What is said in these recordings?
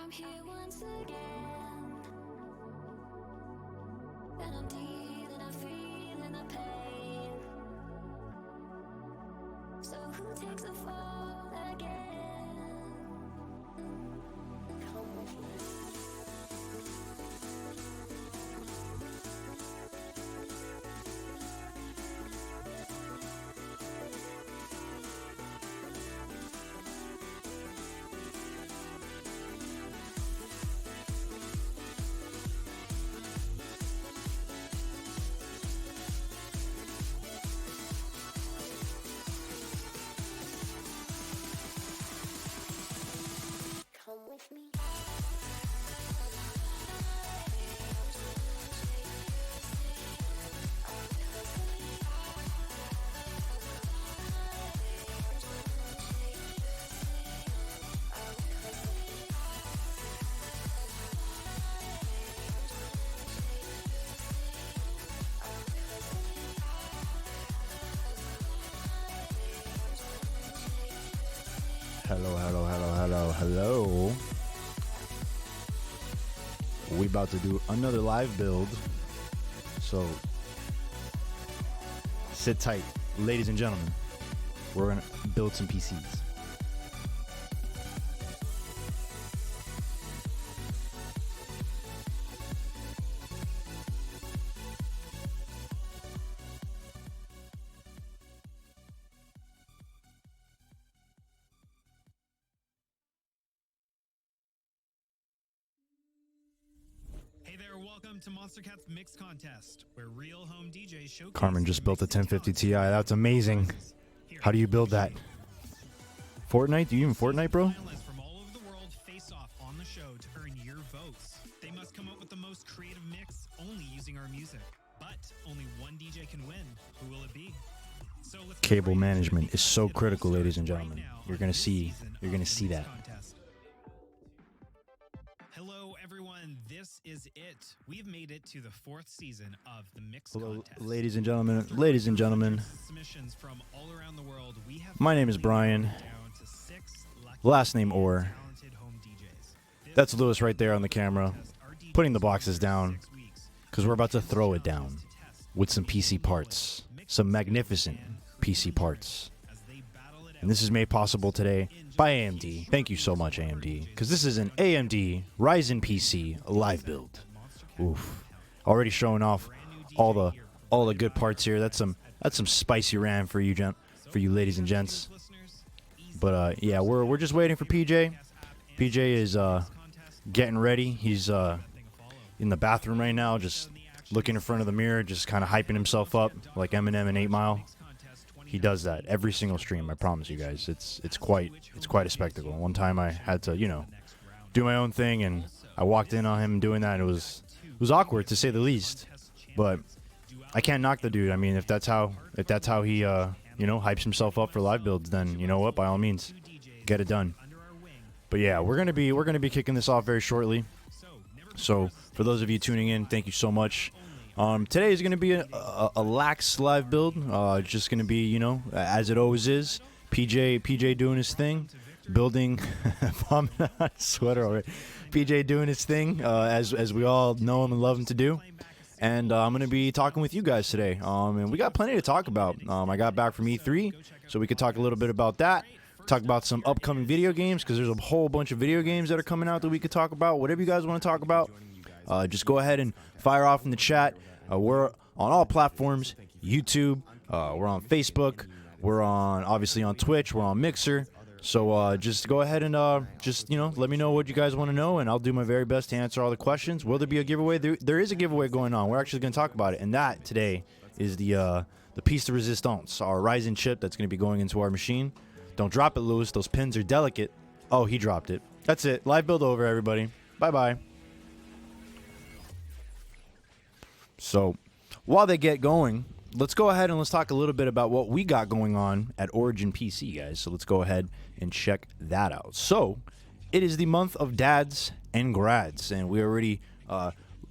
I'm here once again, and I'm dealing, I'm feeling the pain. So who takes the fall again? Come with me. Come with me. Hello. We about to do another live build. So sit tight, ladies and gentlemen. We're gonna build some PCs. Hey there, welcome to Monster Cat's Mix Contest, where real home DJs showcase. Carmen just built a 1050 Ti. That's amazing. How do you build that? Fortnite? Do you even Fortnite, bro? Finalists from all over the world face off on the show to earn your votes. They must come up with the most creative mix only using our music. But only one DJ can win. Who will it be? So let's get Cable right into management it. is so It all critical, ladies and starts gentlemen. right now You're on gonna this see season that. of the Mix That. Contest. Hello, everyone. This is it. We've made it to the 4th season of the Mix Hello, Contest. ladies and gentlemen. Ladies and gentlemen. Submissions from all around the world. We have My name is Brian. down to 6 lucky Last name and Orr. talented home DJs. This That's Lewis right there on the camera, contest, our DJs putting the will boxes work down, 6 weeks. because we're about to throw it down with some PC parts. Some magnificent PC parts. As they battle it And this is made possible today by AMD. Thank you so much, AMD. Because this is an AMD Ryzen PC live build. Oof. Already showing off all the good parts here. That's some spicy RAM for you ladies and gents. But yeah, we're just waiting for PJ. PJ is getting ready. He's in the bathroom right now, just looking in front of the mirror, just kind of hyping himself up like Eminem in 8 Mile. He does that every single stream. I promise you guys. It's quite a spectacle. One time I had to do my own thing, and I walked in on him doing that. And it was awkward to say the least. But I can't knock the dude. I mean, if that's how he hypes himself up for live builds, then you know what? By all means, get it done. But yeah, we're gonna be kicking this off very shortly. So for those of you tuning in, thank you so much. Today is going to be a lax live build. It's just going to be, as it always is. PJ doing his thing, building. I'm not sweater already. PJ doing his thing, as we all know him and love him to do. And I'm going to be talking with you guys today. And we got plenty to talk about. I got back from E3, so we could talk a little bit about that. Talk about some upcoming video games, because there's a whole bunch of video games that are coming out that we could talk about. Whatever you guys want to talk about. Just go ahead and fire off in the chat. We're on all platforms, YouTube, we're on Facebook, we're obviously on Twitch, we're on Mixer. So just go ahead and let me know what you guys want to know, and I'll do my very best to answer all the questions. Will there be a giveaway? There is a giveaway going on. We're actually going to talk about it, and that today is the piece de resistance, our Ryzen chip that's going to be going into our machine. Don't drop it, Lewis. Those pins are delicate. Oh, he dropped it. That's it. Live build over, everybody. Bye-bye. So, while they get going, let's go ahead and let's talk a little bit about what we got going on at Origin PC, guys. So let's go ahead and check that out. So, it is the month of dads and grads, and we already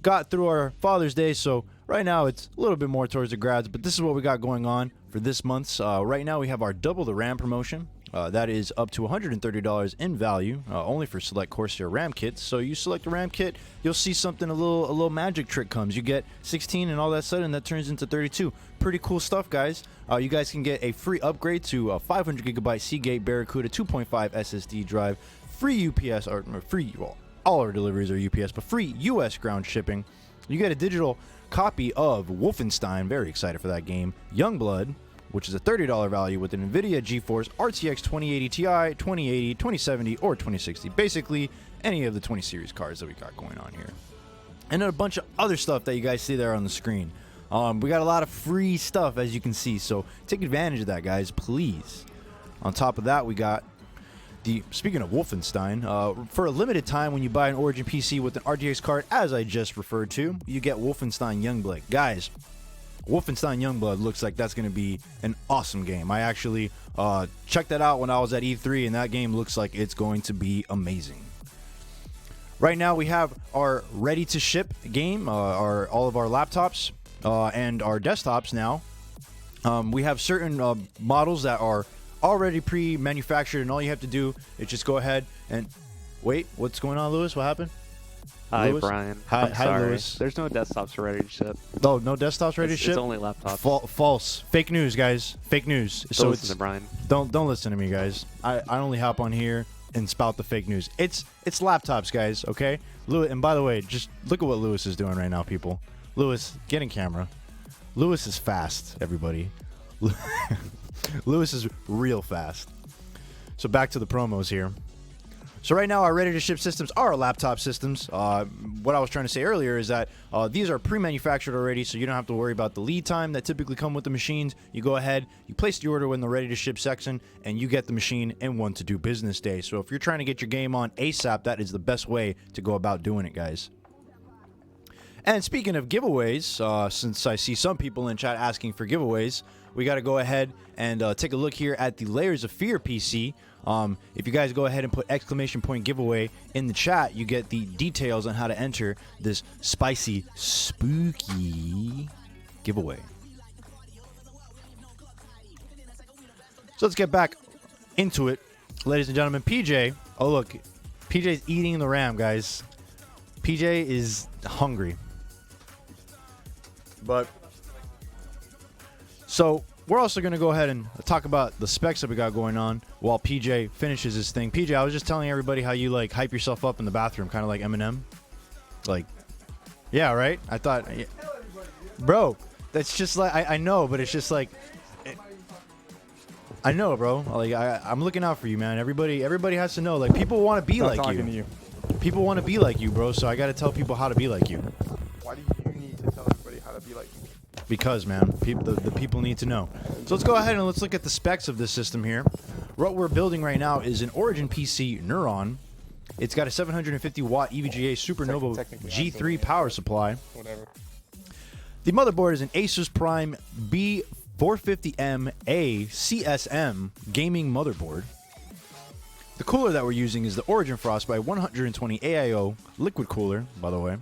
got through our Father's Day, so right now it's a little bit more towards the grads, but this is what we got going on for this month's. Right now we have our double the RAM promotion. That is up to $130 in value, only for select Corsair RAM kits. So you select a RAM kit, you'll see something, a little magic trick comes. You get 16, and all that sudden that turns into 32. Pretty cool stuff, guys. You guys can get a free upgrade to a 500 gigabyte Seagate Barracuda 2.5 SSD drive, free UPS, or free, well, all our deliveries are UPS, but free US ground shipping. You get a digital copy of Wolfenstein, very excited for that game, Youngblood, which is a $30 value with an NVIDIA GeForce RTX 2080 Ti, 2080, 2070, or 2060. Basically, any of the 20 series cards that we got going on here. And then a bunch of other stuff that you guys see there on the screen. We got a lot of free stuff, as you can see, so take advantage of that, guys, please. On top of that, we got speaking of Wolfenstein, for a limited time when you buy an Origin PC with an RTX card, as I just referred to, you get Wolfenstein Youngblood. Guys, Wolfenstein Youngblood looks like that's going to be an awesome game. I actually checked that out when I was at E3, and that game looks like it's going to be amazing. Right now, we have our ready-to-ship game, all of our laptops and our desktops now. We have certain models that are already pre-manufactured, and all you have to do is just go ahead and... Wait, what's going on, Lewis? What happened? Hi, Lewis? Brian. Hi, I'm sorry. Lewis. There's no desktops ready to ship. Oh, no desktops ready to ship? It's only laptops. False. Fake news, guys. Fake news. Don't listen to Brian. Don't listen to me, guys. I only hop on here and spout the fake news. It's laptops, guys, okay? Lewis, and by the way, just look at what Lewis is doing right now, people. Lewis, get in camera. Lewis is fast, everybody. Lewis is real fast. So back to the promos here. So right now, our ready-to-ship systems are our laptop systems. What I was trying to say earlier is that these are pre-manufactured already, so you don't have to worry about the lead time that typically come with the machines. You go ahead, you place the order in the ready-to-ship section, and you get the machine in 1 to 2 business days. So if you're trying to get your game on ASAP, that is the best way to go about doing it, guys. And speaking of giveaways, since I see some people in chat asking for giveaways, we got to go ahead and take a look here at the Layers of Fear PC. If you guys go ahead and put ! giveaway in the chat, you get the details on how to enter this spicy, spooky giveaway. So let's get back into it, ladies and gentlemen. PJ, oh look, PJ's eating the RAM, guys. PJ is hungry. But so we're also going to go ahead and talk about the specs that we got going on while PJ finishes his thing. PJ, I was just telling everybody how you like hype yourself up in the bathroom, kind of like Eminem. Like, yeah, right? I thought, yeah. Bro, that's just like, I know, but it's just like, I know, bro. Like, I'm looking out for you, man. Everybody has to know. Like, people want to be like you. To you. People want to be like you, bro. So I got to tell people how to be like you. Why do you need to tell everybody how to be like you? Because, man, the people need to know. So let's go ahead and let's look at the specs of this system here. What we're building right now is an Origin PC Neuron. It's got a 750 watt EVGA Supernova G3 power supply. Whatever. The motherboard is an Asus Prime B450M-A CSM gaming motherboard. The cooler that we're using is the Origin Frostbite 120 AIO liquid cooler, by the way.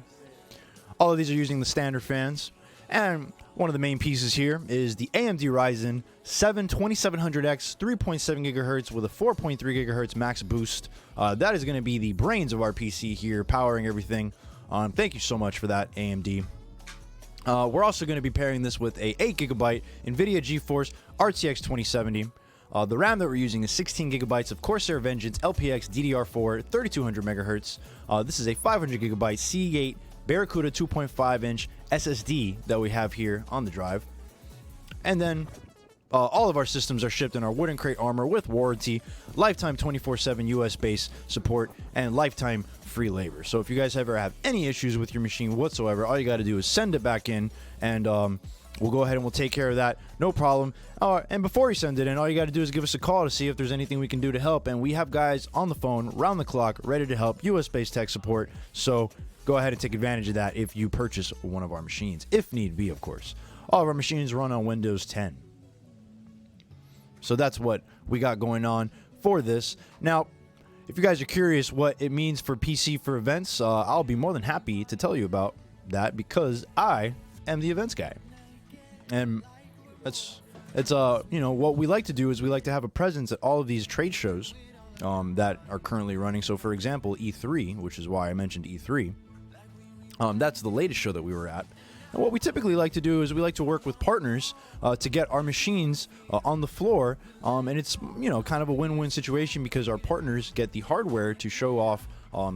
All of these are using the standard fans. And one of the main pieces here is the AMD Ryzen 7 2700X 3.7 gigahertz with a 4.3 gigahertz max boost. That is going to be the brains of our PC here, powering everything. Thank you so much for that, AMD. We're also going to be pairing this with a 8 gigabyte NVIDIA GeForce RTX 2070. The RAM that we're using is 16 gigabytes of Corsair Vengeance LPX DDR4 3200 megahertz. This is a 500 gigabyte Seagate Barracuda 2.5-inch SSD that we have here on the drive. And then all of our systems are shipped in our wooden crate armor with warranty, lifetime 24/7 US-based support, and lifetime free labor. So if you guys ever have any issues with your machine whatsoever, all you got to do is send it back in, and we'll go ahead and we'll take care of that. No problem. And before you send it in, all you got to do is give us a call to see if there's anything we can do to help. And we have guys on the phone, round the clock, ready to help, US-based tech support. So go ahead and take advantage of that if you purchase one of our machines, if need be, of course. All of our machines run on Windows 10. So that's what we got going on for this. Now, if you guys are curious what it means for PC for events, I'll be more than happy to tell you about that because I am the events guy. And that's it's what we like to do is we like to have a presence at all of these trade shows that are currently running. So for example, E3, which is why I mentioned E3, that's the latest show that we were at. And what we typically like to do is we like to work with partners to get our machines on the floor, and it's kind of a win-win situation because our partners get the hardware to show off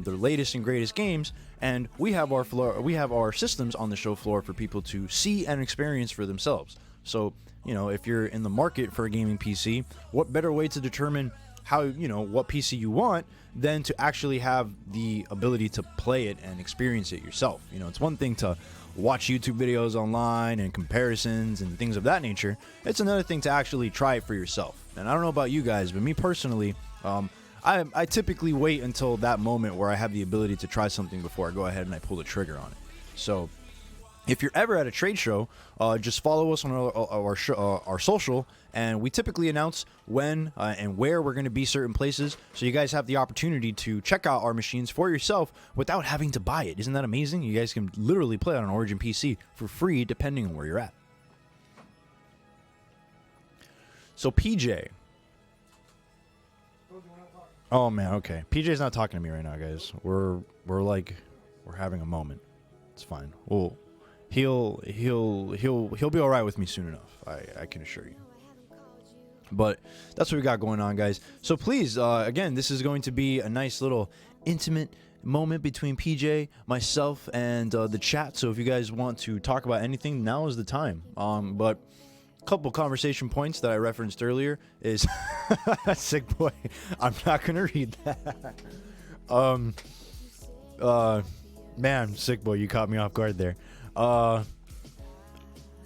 their latest and greatest games, and we have our systems on the show floor for people to see and experience for themselves. So if you're in the market for a gaming PC, what better way to determine how what PC you want than to actually have the ability to play it and experience it yourself. It's one thing to watch YouTube videos online and comparisons and things of that nature. It's another thing to actually try it for yourself. And I don't know about you guys, but me personally, I typically wait until that moment where I have the ability to try something before I go ahead and I pull the trigger on it. So if you're ever at a trade show, just follow us on our social, and we typically announce when and where we're going to be certain places, so you guys have the opportunity to check out our machines for yourself without having to buy it. Isn't that amazing? You guys can literally play on an Origin PC for free depending on where you're at. So PJ. Oh man, okay. PJ's not talking to me right now, guys. We're having a moment. It's fine. He'll be all right with me soon enough. I can assure you. But that's what we got going on, guys. So please, again, this is going to be a nice little intimate moment between PJ, myself, and the chat. So if you guys want to talk about anything, now is the time. But a couple conversation points that I referenced earlier is sick boy. I'm not gonna read that. Man, sick boy, you caught me off guard there.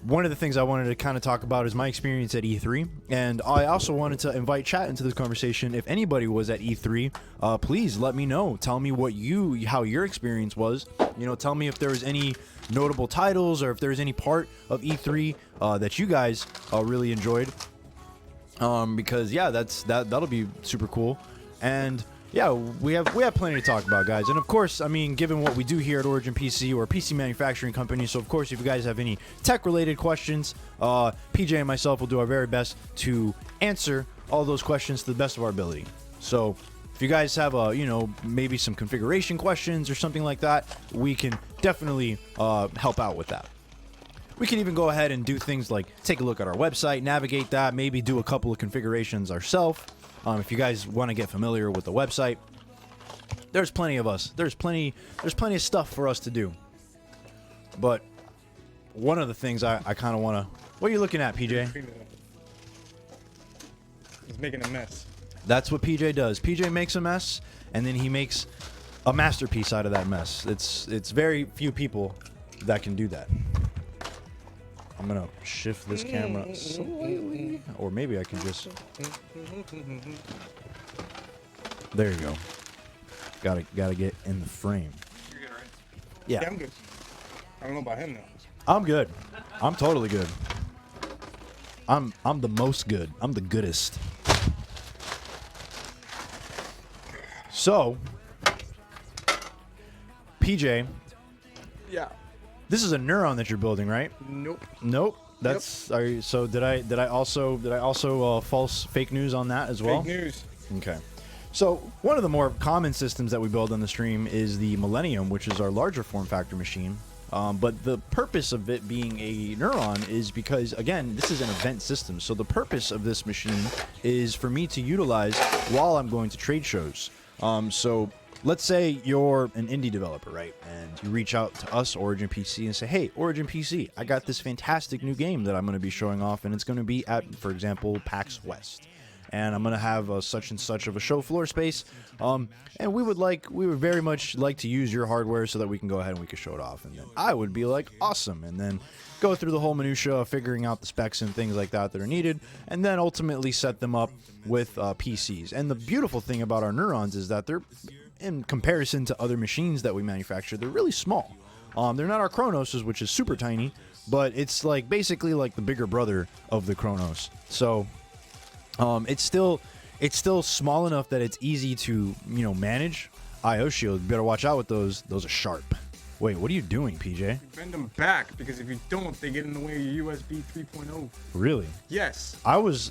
One of the things I wanted to kind of talk about is my experience at E3, and I also wanted to invite chat into this conversation. If anybody was at E3, please let me know. Tell me how your experience was. Tell me if there was any notable titles or if there was any part of E3 that you guys really enjoyed. Because yeah, that'll be super cool. And yeah, we have plenty to talk about, guys. And of course, I mean, given what we do here at Origin PC, or PC manufacturing company, so of course, if you guys have any tech-related questions, PJ and myself will do our very best to answer all those questions to the best of our ability. So if you guys have maybe some configuration questions or something like that, we can definitely help out with that. We can even go ahead and do things like take a look at our website, navigate that, maybe do a couple of configurations ourselves. If you guys want to get familiar with the website, there's plenty of us. There's plenty of stuff for us to do. But one of the things I kind of want to... What are you looking at, PJ? He's making a mess. That's what PJ does. PJ makes a mess, and then he makes a masterpiece out of that mess. It's very few people that can do that. I'm going to shift this camera slightly. Or maybe I can just... There you go. Gotta get in the frame. You're good, right? Yeah. I'm good. I don't know about him, though. I'm good. I'm totally good. I'm the most good. I'm the goodest. So, PJ. Yeah. This is a Neuron that you're building, right? Nope. Nope. That's so. Did I also false fake news on that as well? Fake news. Okay. So one of the more common systems that we build on the stream is the Millennium, which is our larger form factor machine. But the purpose of it being a Neuron is because, again, this is an event system. So the purpose of this machine is for me to utilize while I'm going to trade shows. So let's say you're an indie developer, right? And you reach out to us, Origin PC, and say, hey, Origin PC, I got this fantastic new game that I'm going to be showing off, and it's going to be at, for example, PAX West. And I'm going to have such and such of a show floor space. And we would very much like to use your hardware so that we can go ahead and we can show it off. And then I would be like, awesome. And then go through the whole minutia of figuring out the specs and things like that that are needed. And then ultimately set them up with PCs. And the beautiful thing about our Neurons is that they're, in comparison to other machines that we manufacture, they're really small. They're not our Chronoses, which is super tiny, but it's like basically like the bigger brother of the Chronos. So it's still small enough that it's easy to manage. IO shield, you better watch out with those. Those are sharp. Wait, what are you doing, PJ? Bend them back because if you don't, they get in the way of your USB 3.0. Really? Yes. I was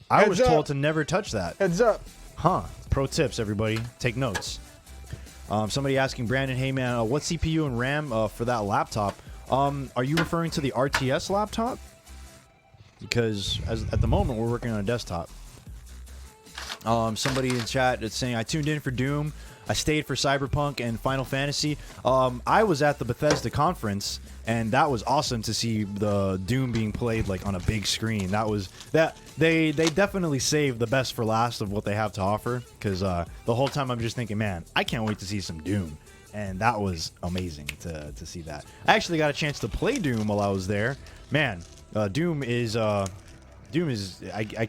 Heads told up. to never touch that. Heads up. Huh. Pro tips, everybody. Take notes. Somebody asking Brandon, hey man, what CPU and RAM for that laptop? Are you referring to the RTS laptop? Because at the moment we're working on a desktop. Somebody in chat is saying I tuned in for Doom. I stayed for Cyberpunk and Final Fantasy. I was at the Bethesda conference, and that was awesome to see the Doom being played like on a big screen. They definitely saved the best for last of what they have to offer. Because the whole time I'm just thinking, man, I can't wait to see some Doom, and that was amazing to see that. I actually got a chance to play Doom while I was there. Man, Doom is I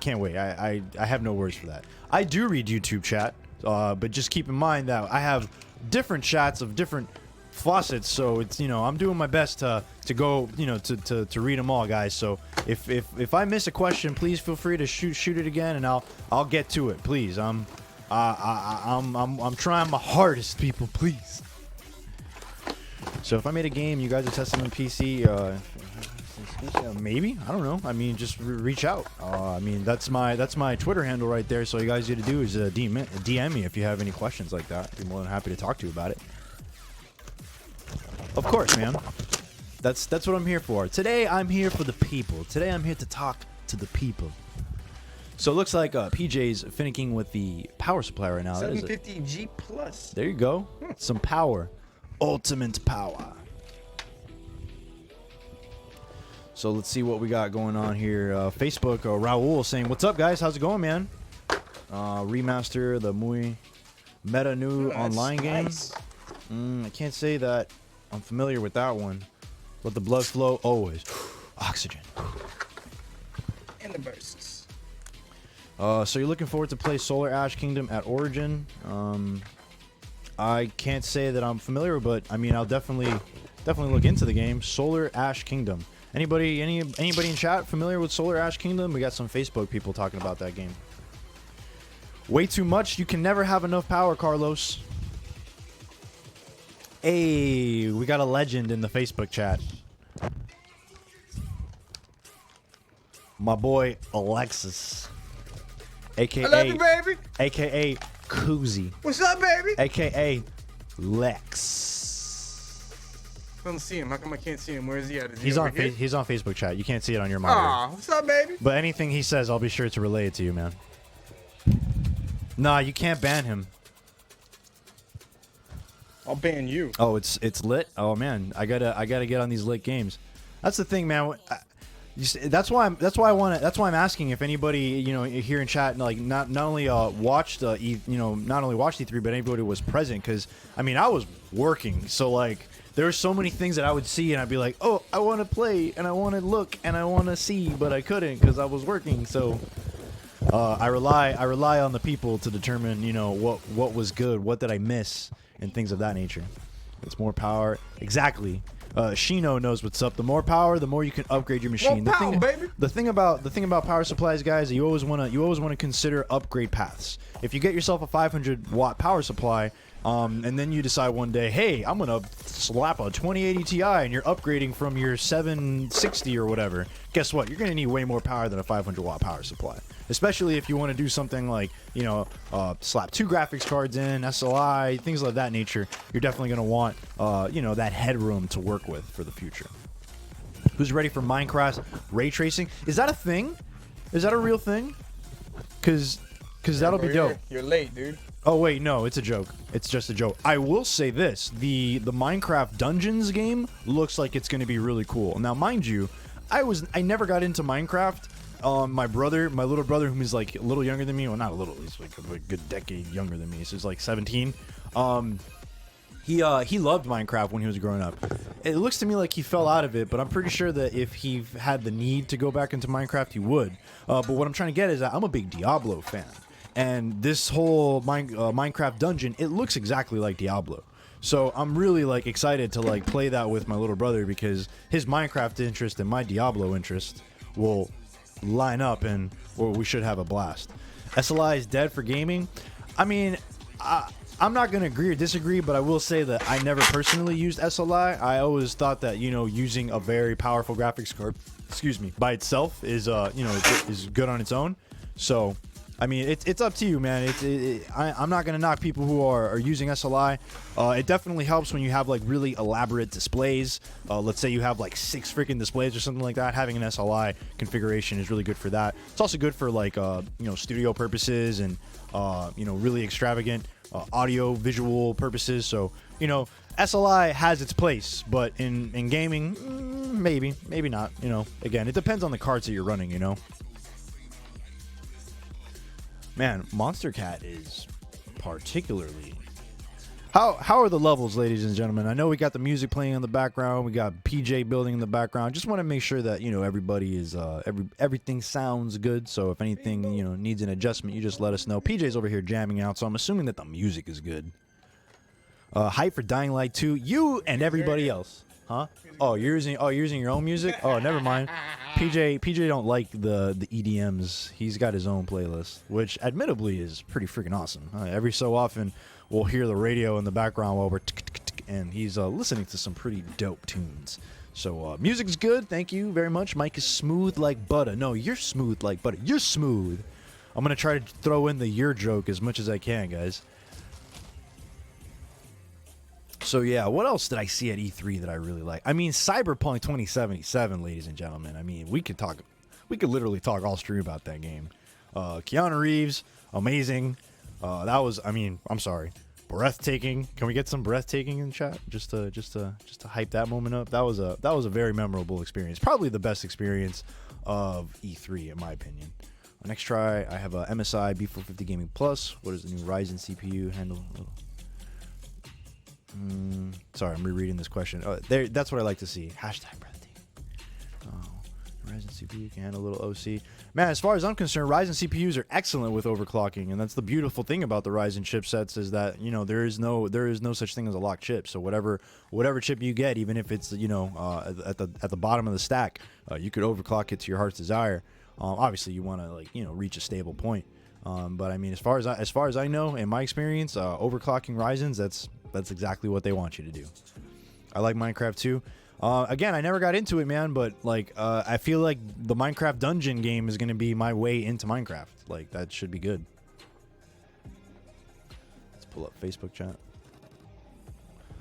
can't wait. I have no words for that. I do read YouTube chat. But just keep in mind that I have different chats of different faucets, so it's, you know, I'm doing my best to go, you know, to read them all, guys. So if I miss a question, please feel free to shoot it again, and I'll get to it, please. I'm trying my hardest, people, please. So if I made a game, you guys are testing on PC, maybe, I don't know. I mean, just reach out. I mean, that's my Twitter handle right there. So all you guys need to do is DM me if you have any questions like that. I'd be more than happy to talk to you about it. Of course, man. That's what I'm here for. Today I'm here for the people. Today I'm here to talk to the people. So it looks like PJ's finicking with the power supply right now. 750G plus. There you go. Some power. Ultimate power. So let's see what we got going on here. Facebook, Raul saying, what's up, guys? How's it going, man? Remaster the muy meta new online game. I can't say that I'm familiar with that one. Let the blood flow always. Oxygen. And the bursts. So you're looking forward to play Solar Ash Kingdom at Origin. I can't say that I'm familiar, but I mean, I'll definitely look into the game. Solar Ash Kingdom. Anybody in chat familiar with Solar Ash Kingdom? We got some Facebook people talking about that game. Way too much. You can never have enough power, Carlos. Hey, we got a legend in the Facebook chat. My boy Alexis, aka I love you, baby. aka Koozie, What's up, baby? aka Lex. I don't see him. How come I can't see him? Where is he at? Is he He's over on here? he's on Facebook chat. You can't see it on your monitor. Aw, what's up, baby? But anything he says, I'll be sure to relay it to you, man. Nah, you can't ban him. I'll ban you. Oh, it's lit. Oh man, I gotta get on these lit games. That's the thing, man. That's why I'm asking if anybody, you know, here in chat, like not only watched not only watched E3, but anybody was present. Because I mean, I was working, so like there were so many things that I would see, and I'd be like, oh, I want to play, and I want to look, and I want to see, but I couldn't because I was working. So I rely on the people to determine, you know, what was good, what did I miss, and things of that nature. It's more power, exactly. Shino knows what's up. The more power, the more you can upgrade your machine. More power, baby. The thing about power supplies, guys, you always want to consider upgrade paths. If you get yourself a 500 watt power supply, and then you decide one day, hey, I'm gonna slap a 2080 Ti, and you're upgrading from your 760 or whatever. Guess what? You're gonna need way more power than a 500 watt power supply. Especially if you want to do something like, you know, slap 2 graphics cards in, SLI, things of that nature. You're definitely gonna want, you know, that headroom to work with for the future. Who's ready for Minecraft ray tracing? Is that a thing? Is that a real thing? Cause that'll be dope. You're late, dude. Oh wait, no, it's a joke. It's just a joke. I will say this: the Minecraft Dungeons game looks like it's going to be really cool. Now, mind you, I never got into Minecraft. My little brother, whom is like a little younger than me, well, not a little, he's like a good decade younger than me. So he's like 17. He loved Minecraft when he was growing up. It looks to me like he fell out of it, but I'm pretty sure that if he had the need to go back into Minecraft, he would. But what I'm trying to get is that I'm a big Diablo fan. And this whole Minecraft dungeon, it looks exactly like Diablo. So I'm really like excited to like play that with my little brother, because his Minecraft interest and my Diablo interest will line up, and or we should have a blast. SLI is dead for gaming. I mean, I I'm not gonna agree or disagree, but I will say that I never personally used SLI. I always thought that using a very powerful graphics card, by itself is is good on its own. So, I mean, it's up to you, man. I'm not gonna knock people who are using SLI. It definitely helps when you have like really elaborate displays. Let's say you have like 6 freaking displays or something like that. Having an SLI configuration is really good for that. It's also good for like studio purposes and really extravagant audio visual purposes. So SLI has its place, but in gaming, maybe not. Again, it depends on the cards that you're running. Man, Monster Cat is particularly. How are the levels, ladies and gentlemen? I know we got the music playing in the background. We got PJ building in the background. Just want to make sure that everybody is everything sounds good. So if anything needs an adjustment, you just let us know. PJ's over here jamming out, so I'm assuming that the music is good. Hype for Dying Light 2. You and everybody else, huh? Oh, you're using your own music? Oh, never mind. PJ don't like the EDMs. He's got his own playlist, which admittedly is pretty freaking awesome. Every so often, we'll hear the radio in the background while we're and he's listening to some pretty dope tunes. So music's good. Thank you very much. Mike is smooth like butter. No, you're smooth like butter. You're smooth. I'm gonna try to throw in the "your" joke as much as I can, guys. So yeah, what else did I see at E3 that I really like? I mean, Cyberpunk 2077, ladies and gentlemen. I mean, we could literally talk all stream about that game. Keanu Reeves, amazing. That was, I'm sorry, breathtaking. Can we get some breathtaking in chat just to hype that moment up? That was a very memorable experience. Probably the best experience of E3 in my opinion. Next try, I have a MSI B450 Gaming Plus. What is the new Ryzen CPU handle? Sorry, I'm rereading this question. That's what I like to see. Hashtag breathtaking. Oh, Ryzen CPU can handle a little OC. Man, as far as I'm concerned, Ryzen CPUs are excellent with overclocking, and that's the beautiful thing about the Ryzen chipsets is that there is no such thing as a locked chip. So whatever chip you get, even if it's at the bottom of the stack, you could overclock it to your heart's desire. Obviously, you want to reach a stable point. But I mean, as far as I know, in my experience, overclocking Ryzens, that's exactly what they want you to do. I like Minecraft too. Again, I never got into it, man, but I feel like the Minecraft dungeon game is going to be my way into Minecraft. Like, that should be good. Let's pull up Facebook chat.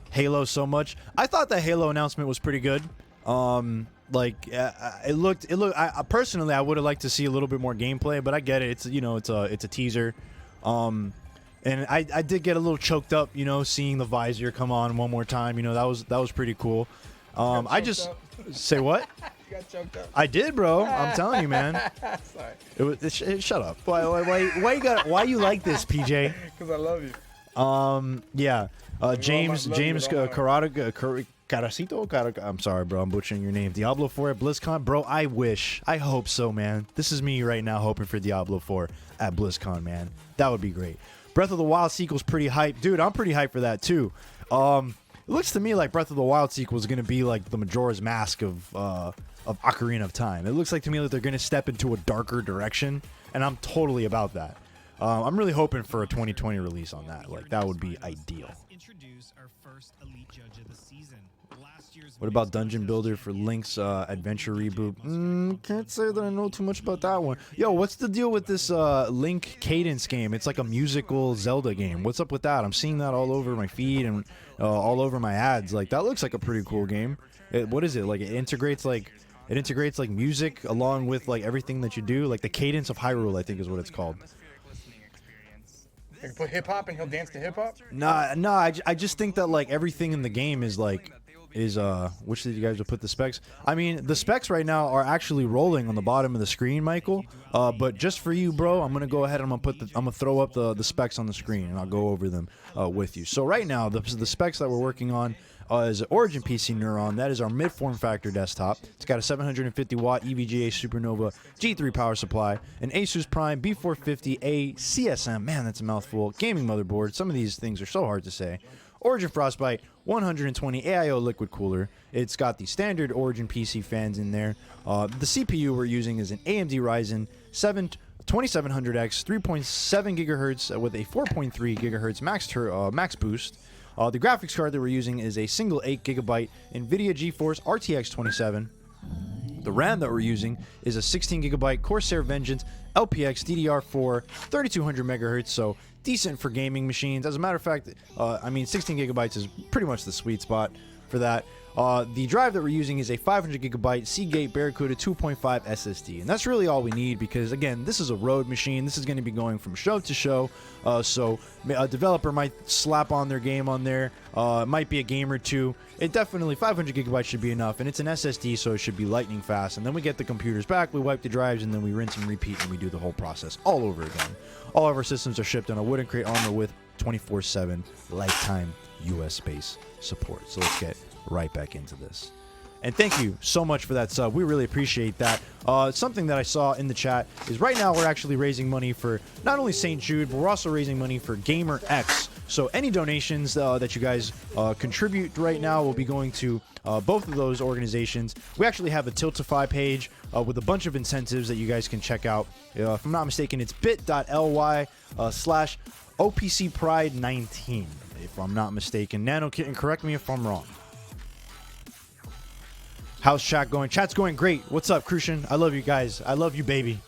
Halo so much. I thought the Halo announcement was pretty good. It looked. I personally, I would have liked to see a little bit more gameplay, but I get it. It's a teaser. And I did get a little choked up, seeing the visor come on one more time. That was pretty cool. I just say what? You got choked up. I did, bro. I'm telling you, man. Sorry. Shut up. Why you like this, PJ? Because I love you. Yeah. James Caracito. I'm sorry, bro. I'm butchering your name. Diablo 4 at BlizzCon, bro. I hope so, man. This is me right now hoping for Diablo 4 at BlizzCon, man. That would be great. Breath of the Wild sequel's pretty hyped. Dude, I'm pretty hyped for that too. It looks to me like Breath of the Wild sequel is going to be like the Majora's Mask of Ocarina of Time. It looks like to me that they're going to step into a darker direction, and I'm totally about that. I'm really hoping for a 2020 release on that. Like, that would be ideal. What about Dungeon Builder for Link's Adventure reboot? Can't say that I know too much about that one. Yo, what's the deal with this Link Cadence game? It's like a musical Zelda game. What's up with that? I'm seeing that all over my feed and all over my ads. Like, that looks like a pretty cool game. What is it? Like, it integrates music along with like everything that you do. Like the Cadence of Hyrule, I think is what it's called. You can put hip hop and he'll dance to hip hop? Nah. I just think that like everything in the game is which did you guys put the specs? I mean, the specs right now are actually rolling on the bottom of the screen, Michael. But just for you, bro, I'm gonna go ahead and I'm gonna throw up the specs on the screen and I'll go over them with you. So right now, the specs that we're working on is Origin PC Neuron. That is our mid-form factor desktop. It's got a 750 watt EVGA Supernova G3 power supply, an Asus Prime B450A CSM. Man, that's a mouthful. Gaming motherboard. Some of these things are so hard to say. Origin Frostbite 120 AIO liquid cooler. It's got the standard Origin PC fans in there. The CPU we're using is an AMD Ryzen 7 2700X, 3.7 gigahertz with a 4.3 gigahertz max boost. The graphics card that we're using is a single 8 gigabyte NVIDIA GeForce RTX 27. The RAM that we're using is a 16 gigabyte Corsair Vengeance LPX DDR4 3200 megahertz, so decent for gaming machines. As a matter of fact, I mean 16 gigabytes is pretty much the sweet spot for that. The drive that we're using is a 500 gigabyte Seagate Barracuda 2.5 SSD, and that's really all we need because, again, this is a road machine. This is going to be going from show to show, so a developer might slap on their game on there. It might be a game or two. It definitely 500 gigabytes should be enough, and it's an SSD, so it should be lightning fast. And then we get the computers back, we wipe the drives, and then we rinse and repeat, and we do the whole process all over again. All of our systems are shipped on a wooden crate armor with 24/7 lifetime US space support. So let's get right back into this. And thank you so much for that sub. We really appreciate that. Something that I saw in the chat is right now we're actually raising money for not only St. Jude, but we're also raising money for Gamer X. So any donations that you guys contribute right now will be going to both of those organizations. We actually have a Tiltify page with a bunch of incentives that you guys can check out. If I'm not mistaken, it's bit.ly/OPCPride19, if I'm not mistaken. Nano Kitten, correct me if I'm wrong. How's chat going? Chat's going great. What's up, Crucian? I love you guys. I love you, baby.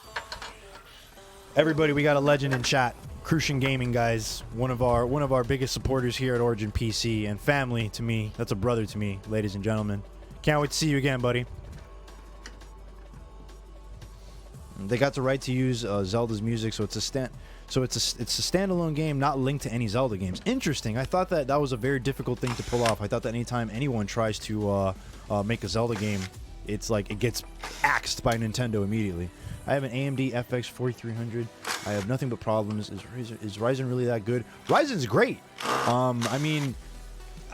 Everybody, we got a legend in chat. Crucian Gaming, guys. One of our biggest supporters here at Origin PC and family to me. That's a brother to me, ladies and gentlemen. Can't wait to see you again, buddy. They got the right to use Zelda's music, so it's a standalone game, not linked to any Zelda games. Interesting. I thought that was a very difficult thing to pull off. I thought that anytime anyone tries to make a Zelda game, it's like it gets axed by Nintendo immediately. I have an AMD FX 4300. I have nothing but problems. Is Ryzen really that good? Ryzen's great. I mean,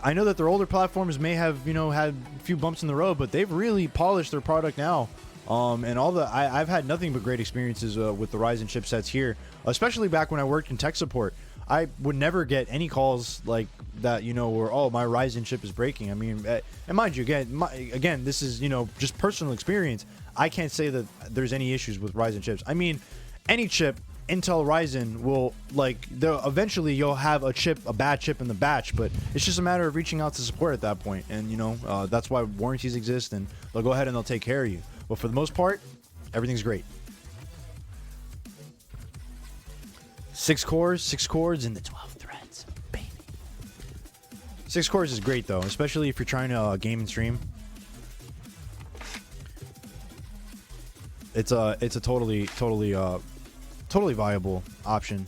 I know that their older platforms may have, had a few bumps in the road, but they've really polished their product now. And I've had nothing but great experiences with the Ryzen chipsets here, especially back when I worked in tech support. I would never get any calls like that, where, oh, my Ryzen chip is breaking. I mean, and mind you, again, this is, just personal experience. I can't say that there's any issues with Ryzen chips. I mean, any chip, Intel Ryzen will, eventually you'll have a bad chip in the batch, but it's just a matter of reaching out to support at that point. And, that's why warranties exist, and they'll go ahead and they'll take care of you. But for the most part, everything's great. 6 cores, and the 12 threads, baby. 6 cores is great though, especially if you're trying to game and stream. It's a totally viable option,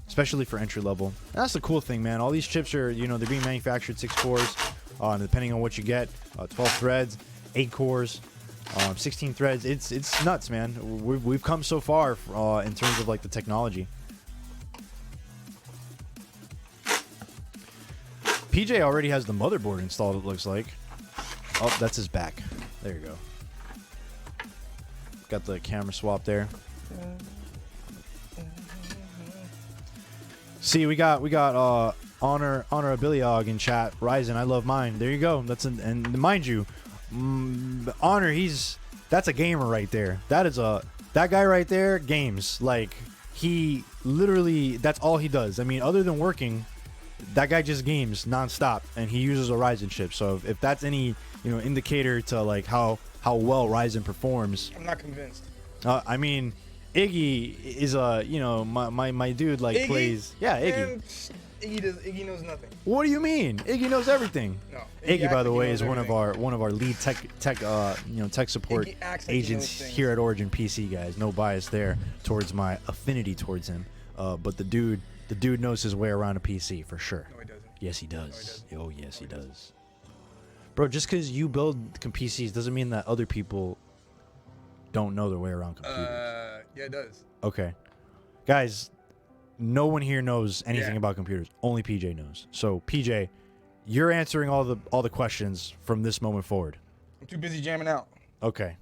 especially for entry level. And that's the cool thing, man. All these chips are, they're being manufactured 6 cores, depending on what you get. 12 threads, 8 cores. 16 threads. It's nuts, man. We've come so far in terms of the technology. PJ already has the motherboard installed, it looks like. Oh, that's his back. There you go. Got the camera swap there. See, we got Honor Abiliog in chat. Ryzen, I love mine. There you go. And mind you, Honor, that's a gamer right there. That guy right there games. He literally, that's all he does. I mean, other than working, that guy just games nonstop, and he uses a Ryzen chip. So if that's any indicator to how well Ryzen performs, I'm not convinced. I mean, Iggy is my dude Iggy, plays. Yeah, Iggy. Iggy knows nothing. What do you mean? Iggy knows everything. No. Iggy, by the way, is one of our lead tech support agents here at Origin PC, guys. No bias there towards my affinity towards him. But the dude knows his way around a PC for sure. No, he doesn't. Yes, he does. No, he doesn't. Oh, yes, he does. Bro, just because you build PCs doesn't mean that other people don't know their way around computers. Yeah, it does. Okay. Guys, no one here knows anything about computers. Only PJ knows. So, PJ, you're answering all the questions from this moment forward. I'm too busy jamming out. Okay.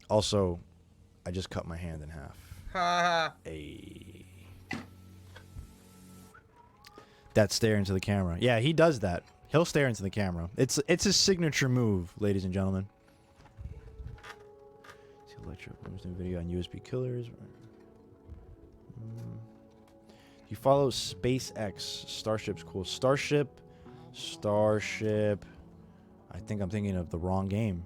Also, I just cut my hand in half. Ha Hey. That stare into the camera. Yeah, he does that. He'll stare into the camera. It's his signature move, ladies and gentlemen. See electric video on USB killers. You follow SpaceX. Starship's cool. Starship. I think I'm thinking of the wrong game.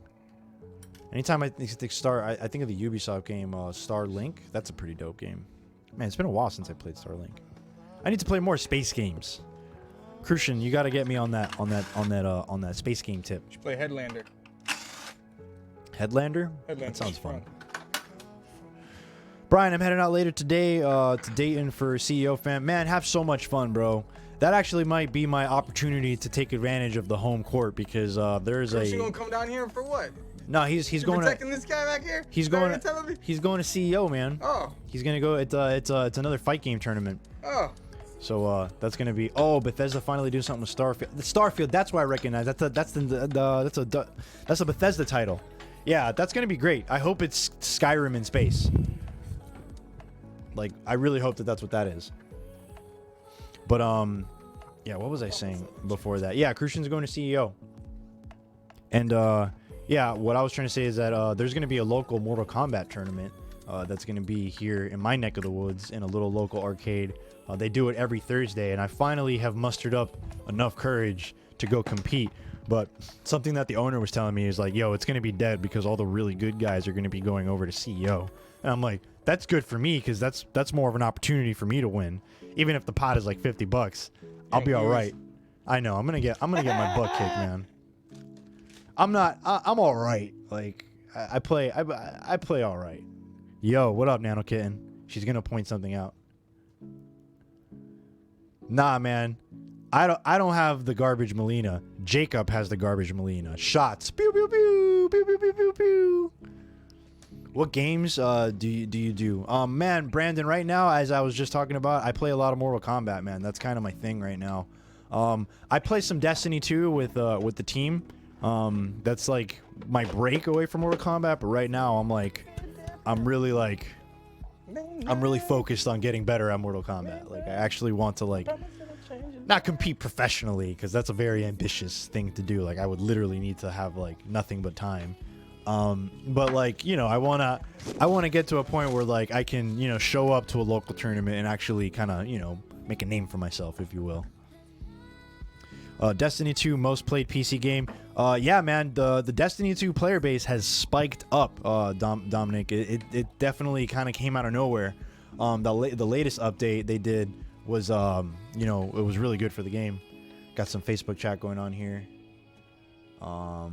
Anytime I think I think of the Ubisoft game Starlink. That's a pretty dope game. Man, it's been a while since I played Starlink. I need to play more space games. Crucian, you got to get me on that space game tip. You should play Headlander. Headlander? Headlander. That sounds fun. Brian, I'm heading out later today to Dayton for CEO Fam. Man, have so much fun, bro. That actually might be my opportunity to take advantage of the home court because there's Is he gonna come down here for what? No, he's going protecting this guy back here. He's going to CEO, man. Oh. He's gonna go. It's another fight game tournament. Oh. So that's gonna be. Oh, Bethesda finally doing something with Starfield. The Starfield. That's what I recognize. That's a Bethesda title. Yeah, that's gonna be great. I hope it's Skyrim in space. Like, I really hope that that's what that is. But yeah, what was I saying before that? Yeah, Crucian's going to CEO. And yeah, what I was trying to say is that there's going to be a local Mortal Kombat tournament that's going to be here in my neck of the woods in a little local arcade. They do it every Thursday, and I finally have mustered up enough courage to go compete. But something that the owner was telling me is like, yo, it's going to be dead because all the really good guys are going to be going over to CEO. And I'm like, that's good for me because that's more of an opportunity for me to win. Even if the pot is like $50, I'll be all right. I know. I'm gonna get my butt kicked, man. I'm all right. Like I play all right. Yo, what up, Nano Kitten? She's gonna point something out. Nah, man. I don't have the garbage Melina. Jacob has the garbage Melina. Shots. Pew pew pew pew pew pew pew pew. What games do you do? Man, Brandon, right now, as I was just talking about, I play a lot of Mortal Kombat, man. That's kind of my thing right now. I play some Destiny 2 with the team. That's like my break away from Mortal Kombat, but right now I'm really focused on getting better at Mortal Kombat. Like, I actually want to like not compete professionally because that's a very ambitious thing to do. Like, I would literally need to have like nothing but time. But like, you know, I want to get to a point where like I can, you know, show up to a local tournament and actually kind of, you know, make a name for myself, if you will. Destiny 2 most played PC game. Yeah, man, the Destiny 2 player base has spiked up, Dominic. It definitely kind of came out of nowhere. The latest update they did was, you know, it was really good for the game. Got some Facebook chat going on here.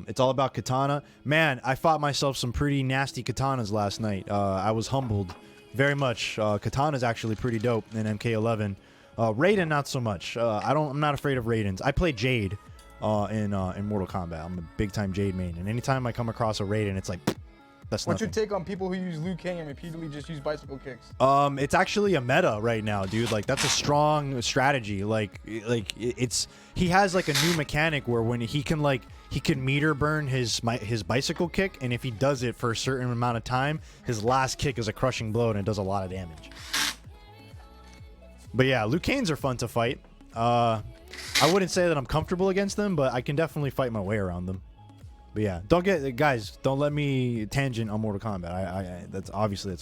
It's all about katana. Man, I fought myself some pretty nasty katanas last night. I was humbled very much. Katana's actually pretty dope in MK11. Raiden, not so much. I'm not afraid of Raidens. I play Jade in Mortal Kombat. I'm a big time Jade main, and anytime I come across a Raiden, it's like that's What's nothing. your take on people who use Liu Kang and repeatedly just use bicycle kicks? It's actually a meta right now, dude. Like, that's a strong strategy. Like it's he has like a new mechanic where when he can meter burn his bicycle kick, and if he does it for a certain amount of time, his last kick is a crushing blow and it does a lot of damage. But yeah, Liu Kangs are fun to fight. I wouldn't say that I'm comfortable against them, but I can definitely fight my way around them. But yeah, don't let me tangent on Mortal Kombat. That's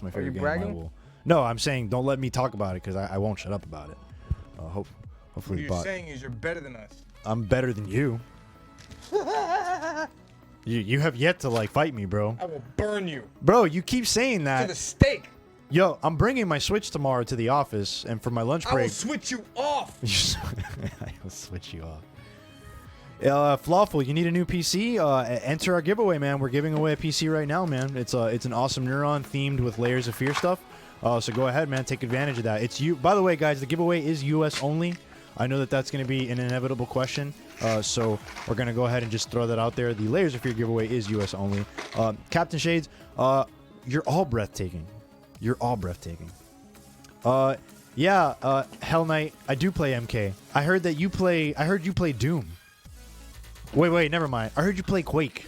my favorite game. Bragging? No, I'm saying don't let me talk about it because I won't shut up about it. Hopefully, What you're saying is you're better than us. I'm better than you. You have yet to like fight me, bro. I will burn you Bro, you keep saying to that. the stake. Yo, I'm bringing my Switch tomorrow to the office, and for my lunch I will break, switch you off. I will switch you off. Flawful, you need a new PC? Enter our giveaway, man. We're giving away a PC right now, man. It's an awesome Neuron themed with Layers of Fear stuff. So go ahead, man. Take advantage of that. It's you. By the way, guys, the giveaway is US only. I know that that's going to be an inevitable question. So we're going to go ahead and just throw that out there. The Layers of Fear giveaway is US only. Captain Shades, you're all breathtaking. You're all breathtaking. Yeah, Hell Knight, I do play MK. I heard you play Doom. Wait, never mind. I heard you play Quake.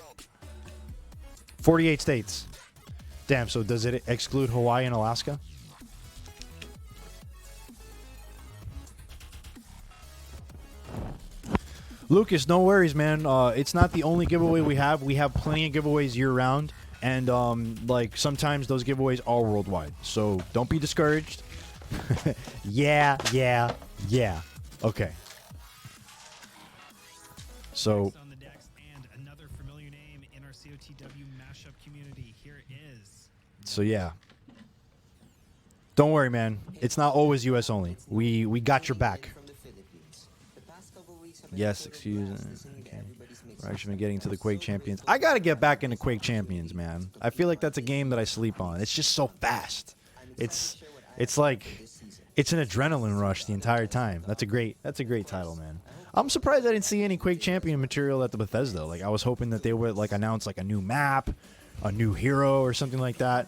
48 states. Damn, so does it exclude Hawaii and Alaska? Lucas, no worries, man. It's not the only giveaway we have. We have plenty of giveaways year-round. And, like, sometimes those giveaways are worldwide. So don't be discouraged. Yeah. Okay. So On the decks and another familiar name in our COTW mashup community. Here it is. yeah. Don't worry, man. It's not always US only. We got your back. Yes, excuse me. Okay. We're actually been getting to the Quake Champions. I gotta get back into Quake Champions, man. I feel like that's a game that I sleep on. It's just so fast. It's like it's an adrenaline rush the entire time. That's a great title, man. I'm surprised I didn't see any Quake Champion material at the Bethesda. Like I was hoping that they would like announce like a new map, a new hero, or something like that.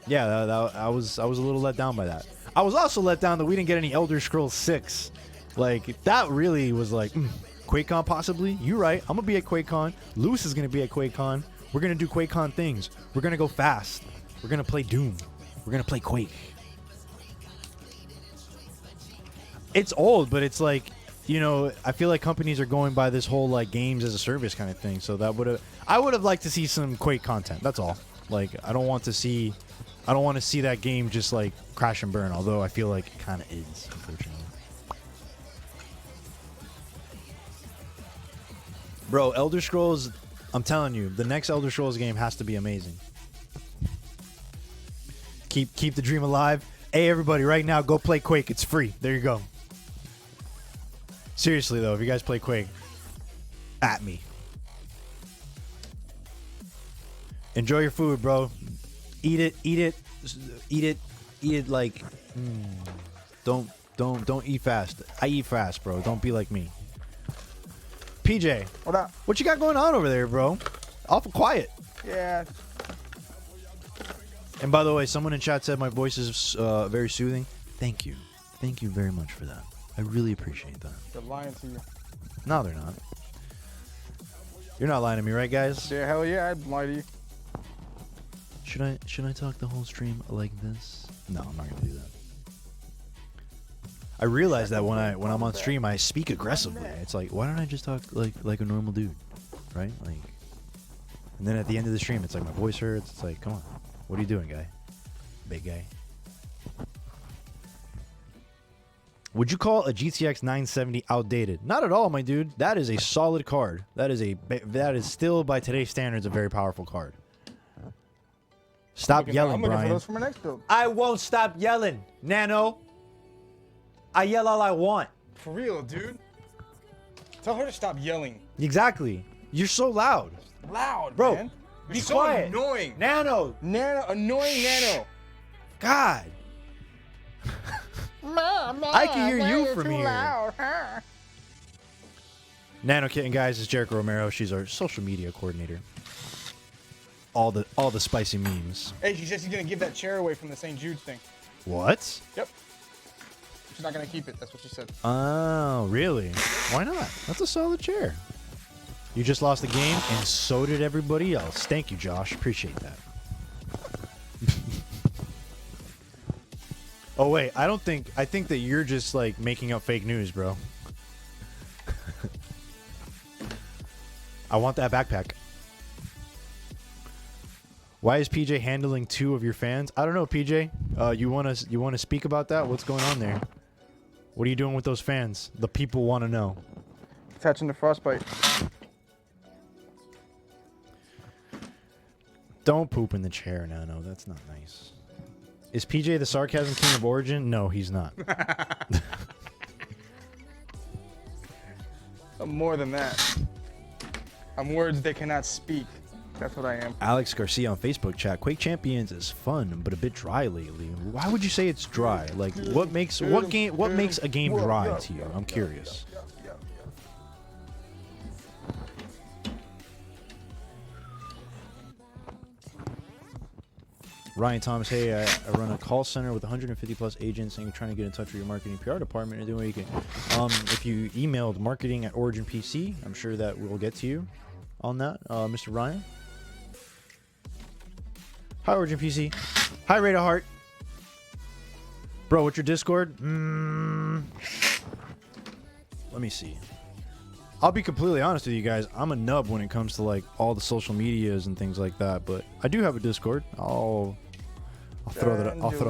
Yeah, I was a little let down by that. I was also let down that we didn't get any Elder Scrolls 6. Like that really was like QuakeCon possibly. You're right. I'm gonna be at QuakeCon. Lewis is gonna be at QuakeCon. We're gonna do QuakeCon things. We're gonna go fast. We're gonna play Doom. We're gonna play Quake. It's old, but it's like, you know, I feel like companies are going by this whole like games as a service kind of thing. So I would have liked to see some Quake content. That's all. Like I don't want to see that game just like crash and burn. Although I feel like it kind of is, unfortunately. Bro, Elder Scrolls, I'm telling you, the next Elder Scrolls game has to be amazing. Keep the dream alive. Hey, everybody, right now, go play Quake. It's free. There you go. Seriously, though, if you guys play Quake, at me. Enjoy your food, bro. Eat it like... Don't eat fast. I eat fast, bro. Don't be like me. PJ, What up? what you got going on over there, bro? Awful quiet. Yeah. And by the way, someone in chat said my voice is very soothing. Thank you. Thank you very much for that. I really appreciate that. They're lying to you. No, they're not. You're not lying to me, right, guys? Yeah, hell yeah, I'd lie to you. Should I talk the whole stream like this? No, I'm not gonna do that. I realize that when I'm on stream, I speak aggressively. It's like, why don't I just talk like a normal dude, right? Like, and then at the end of the stream, it's like my voice hurts. It's like, come on, what are you doing, guy? Big guy. Would you call a GTX 970 outdated? Not at all, my dude. That is a solid card. That is still by today's standards a very powerful card. Stop yelling, I'm looking Brian. for those for my next build. I won't stop yelling, Nano. I yell all I want. For real, dude. Tell her to stop yelling. Exactly. You're so loud. Loud, Bro, man. You're be so quiet. annoying. Nano. Annoying Nano. God. I can hear you from here. Nano Kitten, guys, is Jericho Romero. She's our social media coordinator. All the spicy memes. Hey, she said she's gonna give that chair away from the St. Jude's thing. What? Yep. She's not gonna keep it. That's what she said. Oh, really? Why not? That's a solid chair. You just lost the game, and so did everybody else. Thank you, Josh. Appreciate that. Oh, wait. I think that you're just, like, making up fake news, bro. I want that backpack. Why is PJ handling 2 of your fans? I don't know, PJ. You wanna speak about that? What's going on there? What are you doing with those fans? The people want to know. Attaching the frostbite. Don't poop in the chair, no, that's not nice. Is PJ the sarcasm king of origin? No, he's not. I'm more than that. I'm words they cannot speak. That's what I am. Alex Garcia on Facebook chat. Quake Champions is fun, but a bit dry lately. Why would you say it's dry? Like, what makes a game dry to you? I'm curious. Ryan Thomas, hey, I run a call center with 150 plus agents, and you're trying to get in touch with your marketing PR department and doing what you can. If you emailed marketing at Origin PC, I'm sure that we'll get to you on that, Mr. Ryan. Hi, Origin PC. Hi, Rada Heart. Bro, what's your Discord? Let me see. I'll be completely honest with you guys. I'm a nub when it comes to like all the social medias and things like that, but I do have a Discord. I'll I'll throw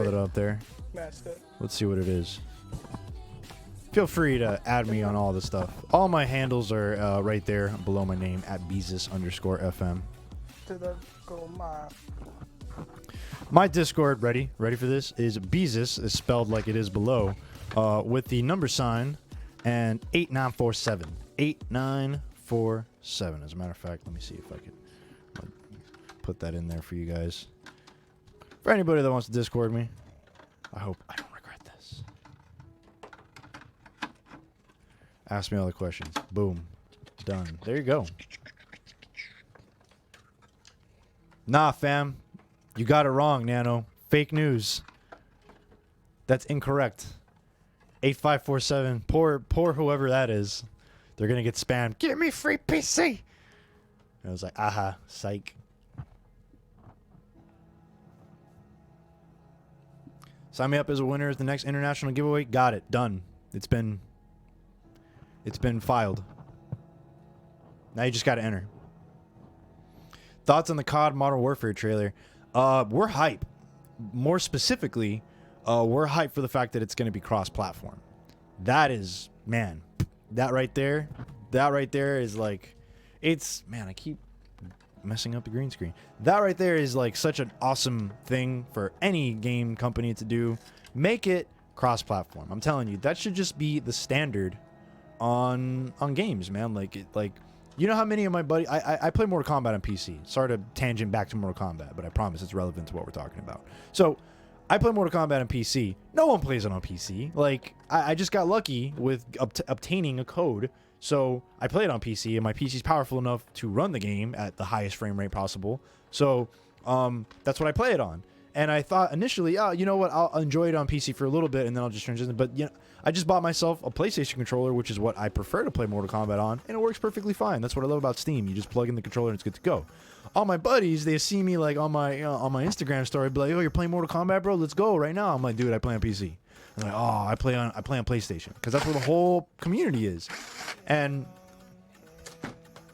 that up there. Master. Let's see what it is. Feel free to add me on all the stuff. All my handles are right there below my name at Beezus_FM. To the go my. My Discord, ready for this, is Beezus, is spelled like it is below, with the number sign and 8947. 8947. As a matter of fact, let me see if I can put that in there for you guys. For anybody that wants to Discord me, I hope I don't regret this. Ask me all the questions. Boom. Done. There you go. Nah, fam. You got it wrong, Nano. Fake news. That's incorrect. 8547. Poor whoever that is. They're going to get spammed. Give me free PC. And I was like, aha, psych. Sign me up as a winner at the next international giveaway. Got it. Done. It's been filed. Now you just got to enter. Thoughts on the COD Modern Warfare trailer? We're hype. More specifically, we're hype for the fact that it's going to be cross-platform. That is, man, that right there is like, it's, man, I keep messing up the green screen. That right there is like such an awesome thing for any game company to do. Make it cross-platform. I'm telling you, that should just be the standard on games, man. Like you know how many of my buddies... I play Mortal Kombat on PC. Sorry to tangent back to Mortal Kombat, but I promise it's relevant to what we're talking about. So, I play Mortal Kombat on PC. No one plays it on PC. Like, I just got lucky with obtaining a code. So, I play it on PC, and my PC is powerful enough to run the game at the highest frame rate possible. So, that's what I play it on. And I thought initially, oh, you know what, I'll enjoy it on PC for a little bit, and then I'll just transition. But, you know, I just bought myself a PlayStation controller, which is what I prefer to play Mortal Kombat on, and it works perfectly fine. That's what I love about Steam. You just plug in the controller and it's good to go. All my buddies, they see me like on my Instagram story, be like, "Oh, you're playing Mortal Kombat, bro? Let's go right now." I'm like, "Dude, I play on PC." I'm like, "Oh, I play on PlayStation," because that's where the whole community is. And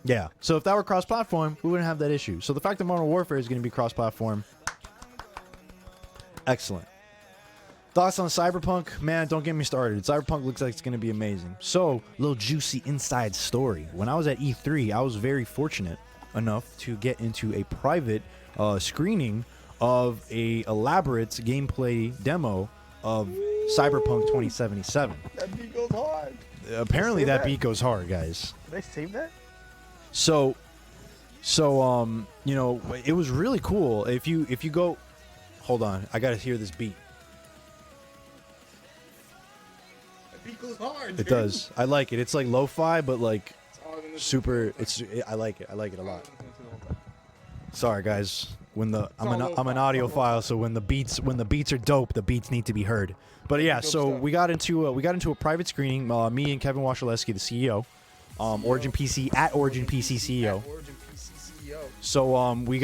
yeah, so if that were cross-platform, we wouldn't have that issue. So the fact that Modern Warfare is going to be cross-platform, excellent. Thoughts on Cyberpunk? Man, don't get me started. Cyberpunk looks like it's going to be amazing. So, little juicy inside story. When I was at E3, I was very fortunate enough to get into a private screening of a elaborate gameplay demo of Cyberpunk 2077. That beat goes hard. Apparently that beat goes hard, guys. Did they save that? So you know, it was really cool. If you go, hold on, I got to hear this beat. Beat goes hard. It dude. does. I like it. It's like lo-fi, but like super. I like it. I like it a lot. Sorry, guys. I'm an audiophile, so when the beats are dope, the beats need to be heard. But yeah, so we got into a private screening. Me and Kevin Washaleski, the CEO, Origin PC at Origin PC CEO. So we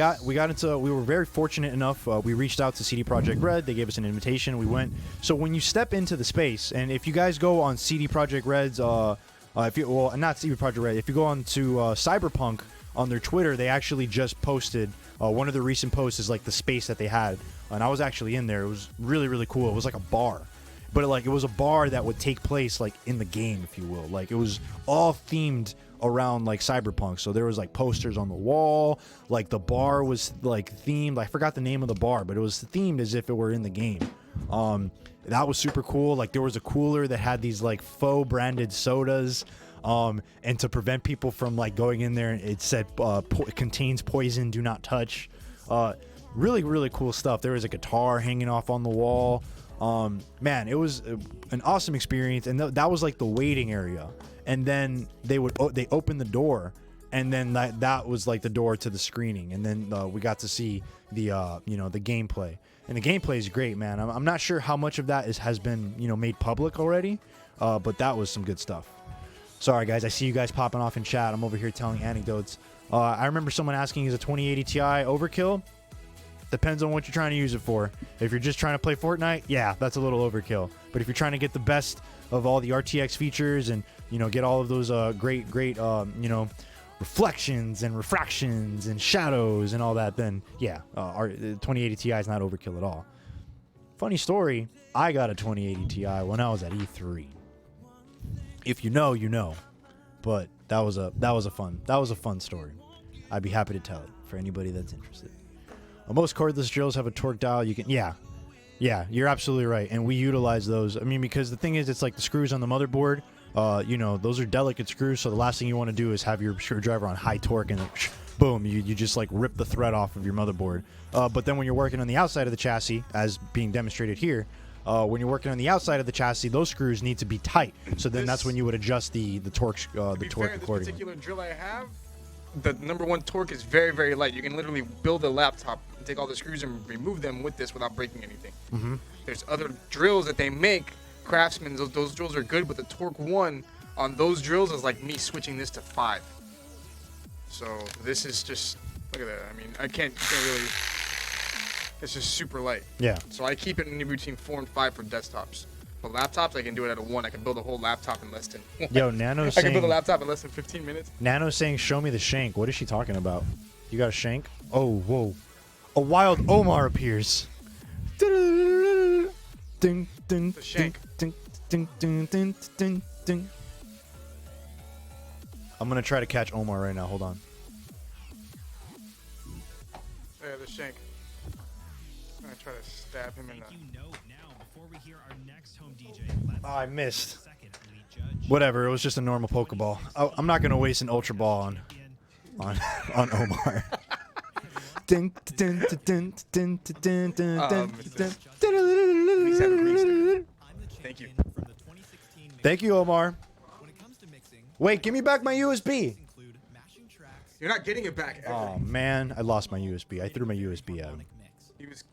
were very fortunate enough. We reached out to CD Projekt Red. They gave us an invitation. We went. So when you step into the space, and if you guys go on CD Projekt Red's, not CD Projekt Red, if you go on to Cyberpunk on their Twitter, they actually just posted one of the recent posts is like the space that they had, and I was actually in there. It was really, really cool. It was like a bar, but it was a bar that would take place like in the game, if you will. Like it was all themed around like Cyberpunk. So there was like posters on the wall, like the bar was like themed. I forgot the name of the bar, but it was themed as if it were in the game. That was super cool. Like there was a cooler that had these like faux branded sodas. And to prevent people from like going in there, it said it contains poison, do not touch. Really, really cool stuff. There was a guitar hanging off on the wall. Man, it was an awesome experience. And that was like the waiting area. And then they opened the door, and then that was like the door to the screening. And then we got to see the the gameplay. And the gameplay is great, man. I'm not sure how much of that has been made public already, but that was some good stuff. Sorry, guys. I see you guys popping off in chat. I'm over here telling anecdotes. I remember someone asking, is a 2080 Ti overkill? Depends on what you're trying to use it for. If you're just trying to play Fortnite, yeah, that's a little overkill. But if you're trying to get the best of all the RTX features and, get all of those great, reflections and refractions and shadows and all that, then, yeah, our 2080 Ti is not overkill at all. Funny story, I got a 2080 Ti when I was at E3. If you know, you know. But that was a fun story. I'd be happy to tell it for anybody that's interested. Most cordless drills have a torque dial. You can, yeah, you're absolutely right, and we utilize those. I mean, because the thing is, it's like the screws on the motherboard. You know, those are delicate screws, so the last thing you want to do is have your screwdriver on high torque and then, boom, you just like rip the thread off of your motherboard. But then when you're working on the outside of the chassis, as being demonstrated here, when you're working on the outside of the chassis, those screws need to be tight. So then that's when you would adjust the torque This accordingly. particular drill I have, the number one torque is very, very light. You can literally build a laptop and take all the screws and remove them with this without breaking anything. Mm-hmm. There's other drills that they make, Craftsman. Those drills are good, but the torque 1 on those drills is like me switching this to 5. So this is just, look at that. I mean, you can't really. It's just super light. Yeah. So I keep it in between 4 and 5 for desktops. For laptops, I can do it at a 1. I can build a whole laptop in less than. Yo, Nano's I can build a saying. laptop in less than 15 minutes. Nano's saying, "Show me the shank." What is she talking about? You got a shank? Oh, whoa! A wild Omar appears. Ding, ding, The shank. ding, ding, ding, ding, ding, ding. I'm gonna try to catch Omar right now. Hold on. Yeah, the shank. I'm gonna try to stab him in the. You know now before we hear our next home DJ. Let's Oh, I missed. second lead judge. Whatever. It was just a normal Pokeball. I'm not gonna waste an Ultra Ball on Omar. Ding, ding, ding, ding, ding, ding, ding, ding, Please ding. have a green sticker. Thank you. From the 2016 mix. Thank you, Omar. When it comes to mixing, Wait, give me back my USB. include mashing tracks, You're not getting it back ever. Oh man, I lost my USB. I threw my USB at him. mix. He's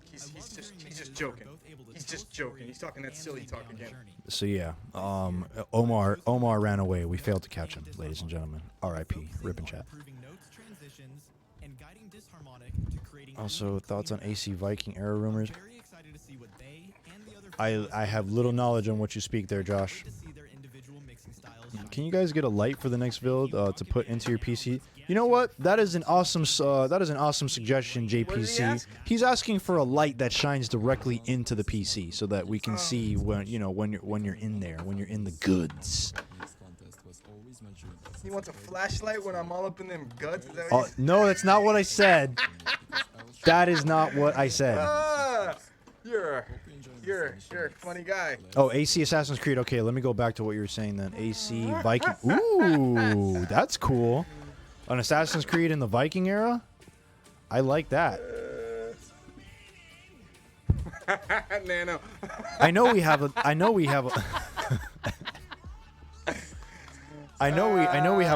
just joking. He's just joking. He's talking that silly talk again. So yeah, Omar ran away. We failed to catch him, ladies and gentlemen. R.I.P. Rip and chat. Improving notes, transitions, and guiding disharmonic to creating Also, thoughts on AC Viking era rumors? very excited to see what they and the other I have little knowledge on what you speak there, Josh. to see their individual mixing styles. Can you guys get a light for the next build to put into your PC? You know what? That is an awesome suggestion, What did he JPC. ask? He's asking for a light that shines directly into the PC so that we can see when you're in there, when you're in the goods. He wants a flashlight when I'm all up in them guts. Is that what Oh, no, that's not what I said. That is not what I said. You're a funny guy. Oh, AC Assassin's Creed. Okay, let me go back to what you were saying then. AC Viking. Ooh, that's cool. An Assassin's Creed in the Viking era? I like that. Nano. I know we have a I know we have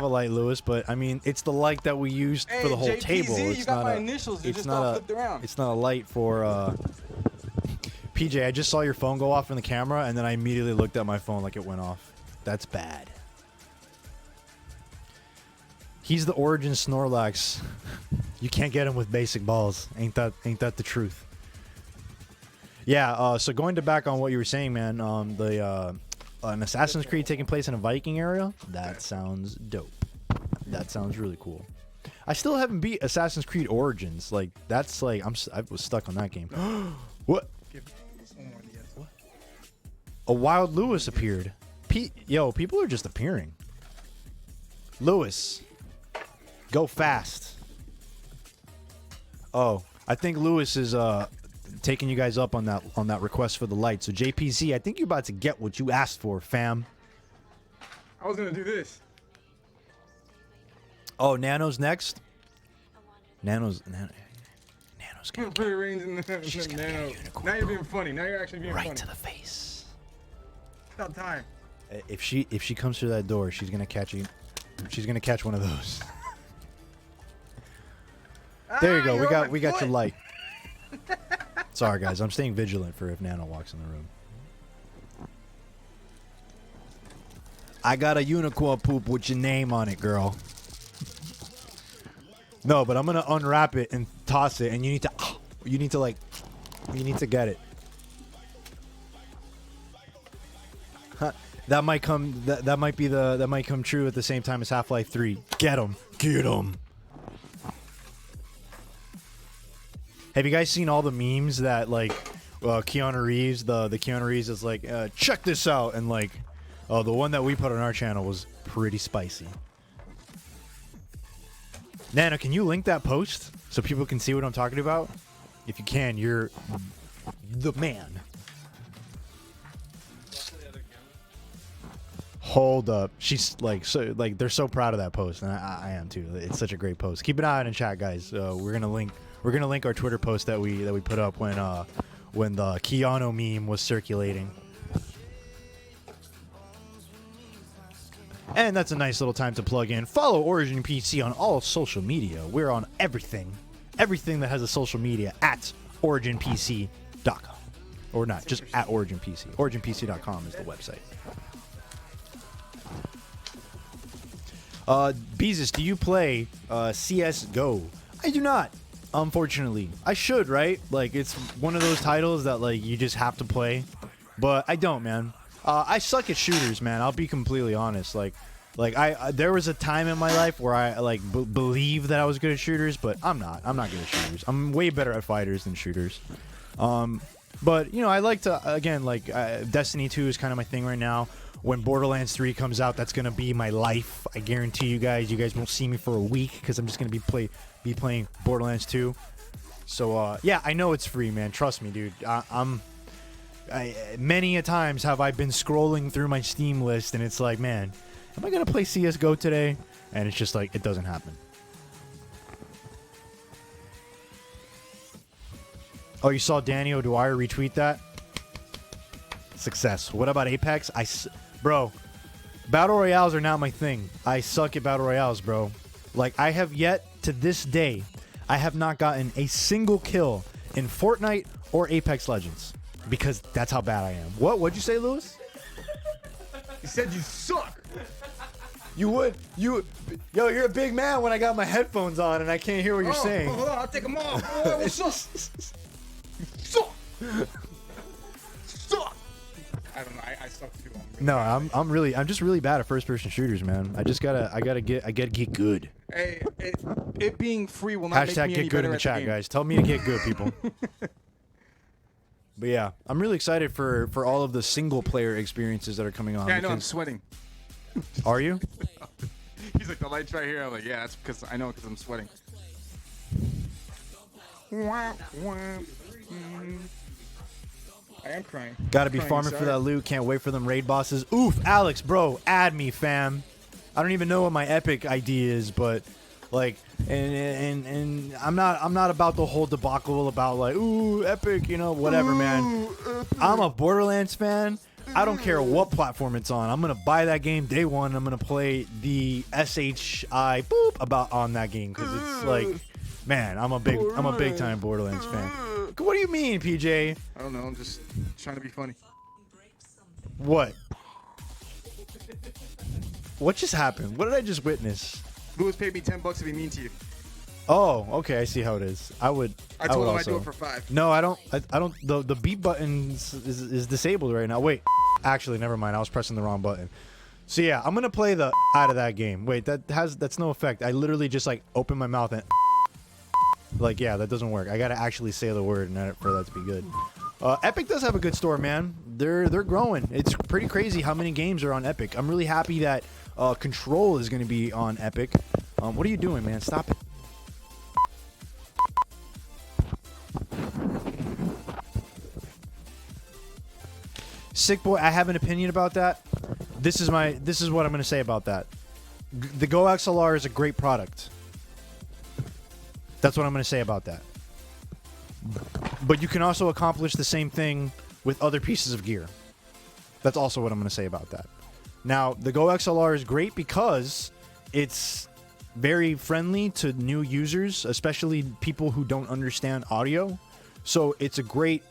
a light, Lewis, but I mean it's the light that we used for the whole JPZ, table. you It's got not my a initials. You it's just all not flipped around. it's not a light for PJ, I just saw your phone go off in the camera and then I immediately looked at my phone like it went off. That's bad. He's the Origin Snorlax. You can't get him with basic balls. Ain't that the truth? Yeah, so going back on what you were saying, man, an Assassin's Creed taking place in a Viking area, that sounds dope. That sounds really cool. I still haven't beat Assassin's Creed Origins. Like that's like I was stuck on that game. What? A wild Lewis appeared. Yo, people are just appearing. Lewis, go fast. Oh, I think Lewis is taking you guys up on that request for the light. So JPZ, I think you're about to get what you asked for, fam. I was gonna do this. Oh, Nano's next. Nano's gonna Put it reins in the gonna Nano. get a unicorn Now you're being funny. Now you're actually being right funny. to the face. About time. If she comes through that door, she's gonna catch you. She's gonna catch one of those. There you go. You're on my We got your foot. light. Sorry guys, I'm staying vigilant for if Nano walks in the room. I got a unicorn poop with your name on it, girl. No, but I'm gonna unwrap it and toss it, and you need to get it. Huh, that might come. That might come true at the same time as Half-Life 3. Get him, get him. Have you guys seen all the memes that like Keanu Reeves. The Keanu Reeves is like, check this out, and like, the one that we put on our channel was pretty spicy. Nana, can you link that post so people can see what I'm talking about? If you can, you're the man. Hold up. She's like, so like, they're so proud of that post, and I am too. It's such a great post. Keep an eye on the chat, guys. We're gonna link our Twitter post that we put up when the Keanu meme was circulating. And that's a nice little time to plug in. Follow Origin PC on all social media. We're on everything that has a social media at originpc.com. Or not, just at OriginPC. OriginPC.com is the website. Beezus, do you play CSGO? I do not, unfortunately. I should, right? Like, it's one of those titles that, like, you just have to play. But I don't, man. I suck at shooters, man. I'll be completely honest. Like there was a time in my life where I like believed that I was good at shooters, but I'm not. I'm not good at shooters. I'm way better at fighters than shooters. But you know, I like to again like Destiny 2 is kind of my thing right now. When Borderlands 3 comes out, that's gonna be my life. I guarantee you guys. You guys won't see me for a week because I'm just gonna be playing Borderlands 2. So yeah, I know it's free, man. Trust me, dude. Many a times have I been scrolling through my Steam list, and it's like, man, am I gonna play CS:GO today? And it's just like, it doesn't happen. Oh, you saw Danny O'Dwyer retweet that? Success. What about Apex? Bro, battle royales are not my thing. I suck at battle royales, bro. Like, I have yet to this day, I have not gotten a single kill in Fortnite or Apex Legends. Because that's how bad I am. What'd you say, Lewis? He said you suck. Yo, you're a big man when I got my headphones on and I can't hear what you're saying. Hold on, I'll take them off. Oh, what's up? Suck. Suck. I don't know. I suck too. No, I'm just really bad at first-person shooters, man. I gotta get good. Hey, it being free will not make me Hashtag any get good better in the at chat, game. guys. Tell me to get good, people. But yeah, I'm really excited for all of the single-player experiences that are coming on. Yeah, I know. I'm sweating. Are you? He's like, the light's right here. I'm like, yeah, that's because I know because I'm sweating. I am crying. Gotta be farming for that loot. Can't wait for them raid bosses. Oof, Alex, bro, add me, fam. I don't even know what my epic ID is, but like, and I'm not about the whole debacle about like, ooh, epic, you know, whatever, man. I'm a Borderlands fan. I don't care what platform it's on. I'm gonna buy that game day one. I'm gonna play the SHI boop about on that game because it's like, man, I'm a big time Borderlands fan. What do you mean, PJ? I don't know. I'm just trying to be funny. What? What just happened? What did I just witness? Lewis paid me $10 to be mean to you. Oh, okay. I see how it is. I told him I'd do it for $5. No, I don't. I don't. The B button is disabled right now. Wait, actually, never mind. I was pressing the wrong button. So yeah, I'm gonna play the out of that game. Wait, that's no effect. I literally just like open my mouth and like, yeah, that doesn't work. I gotta actually say the word in order for that to be good. Epic does have a good store, man. They're growing. It's pretty crazy how many games are on Epic. I'm really happy that Control is gonna be on Epic. What are you doing, man? Stop it. Sick boy, I have an opinion about that. This is what I'm gonna say about that. The Go XLR is a great product. That's what I'm gonna say about that. But you can also accomplish the same thing with other pieces of gear. That's also what I'm gonna say about that. Now, the Go XLR is great because it's very friendly to new users, especially people who don't understand audio. So it's a great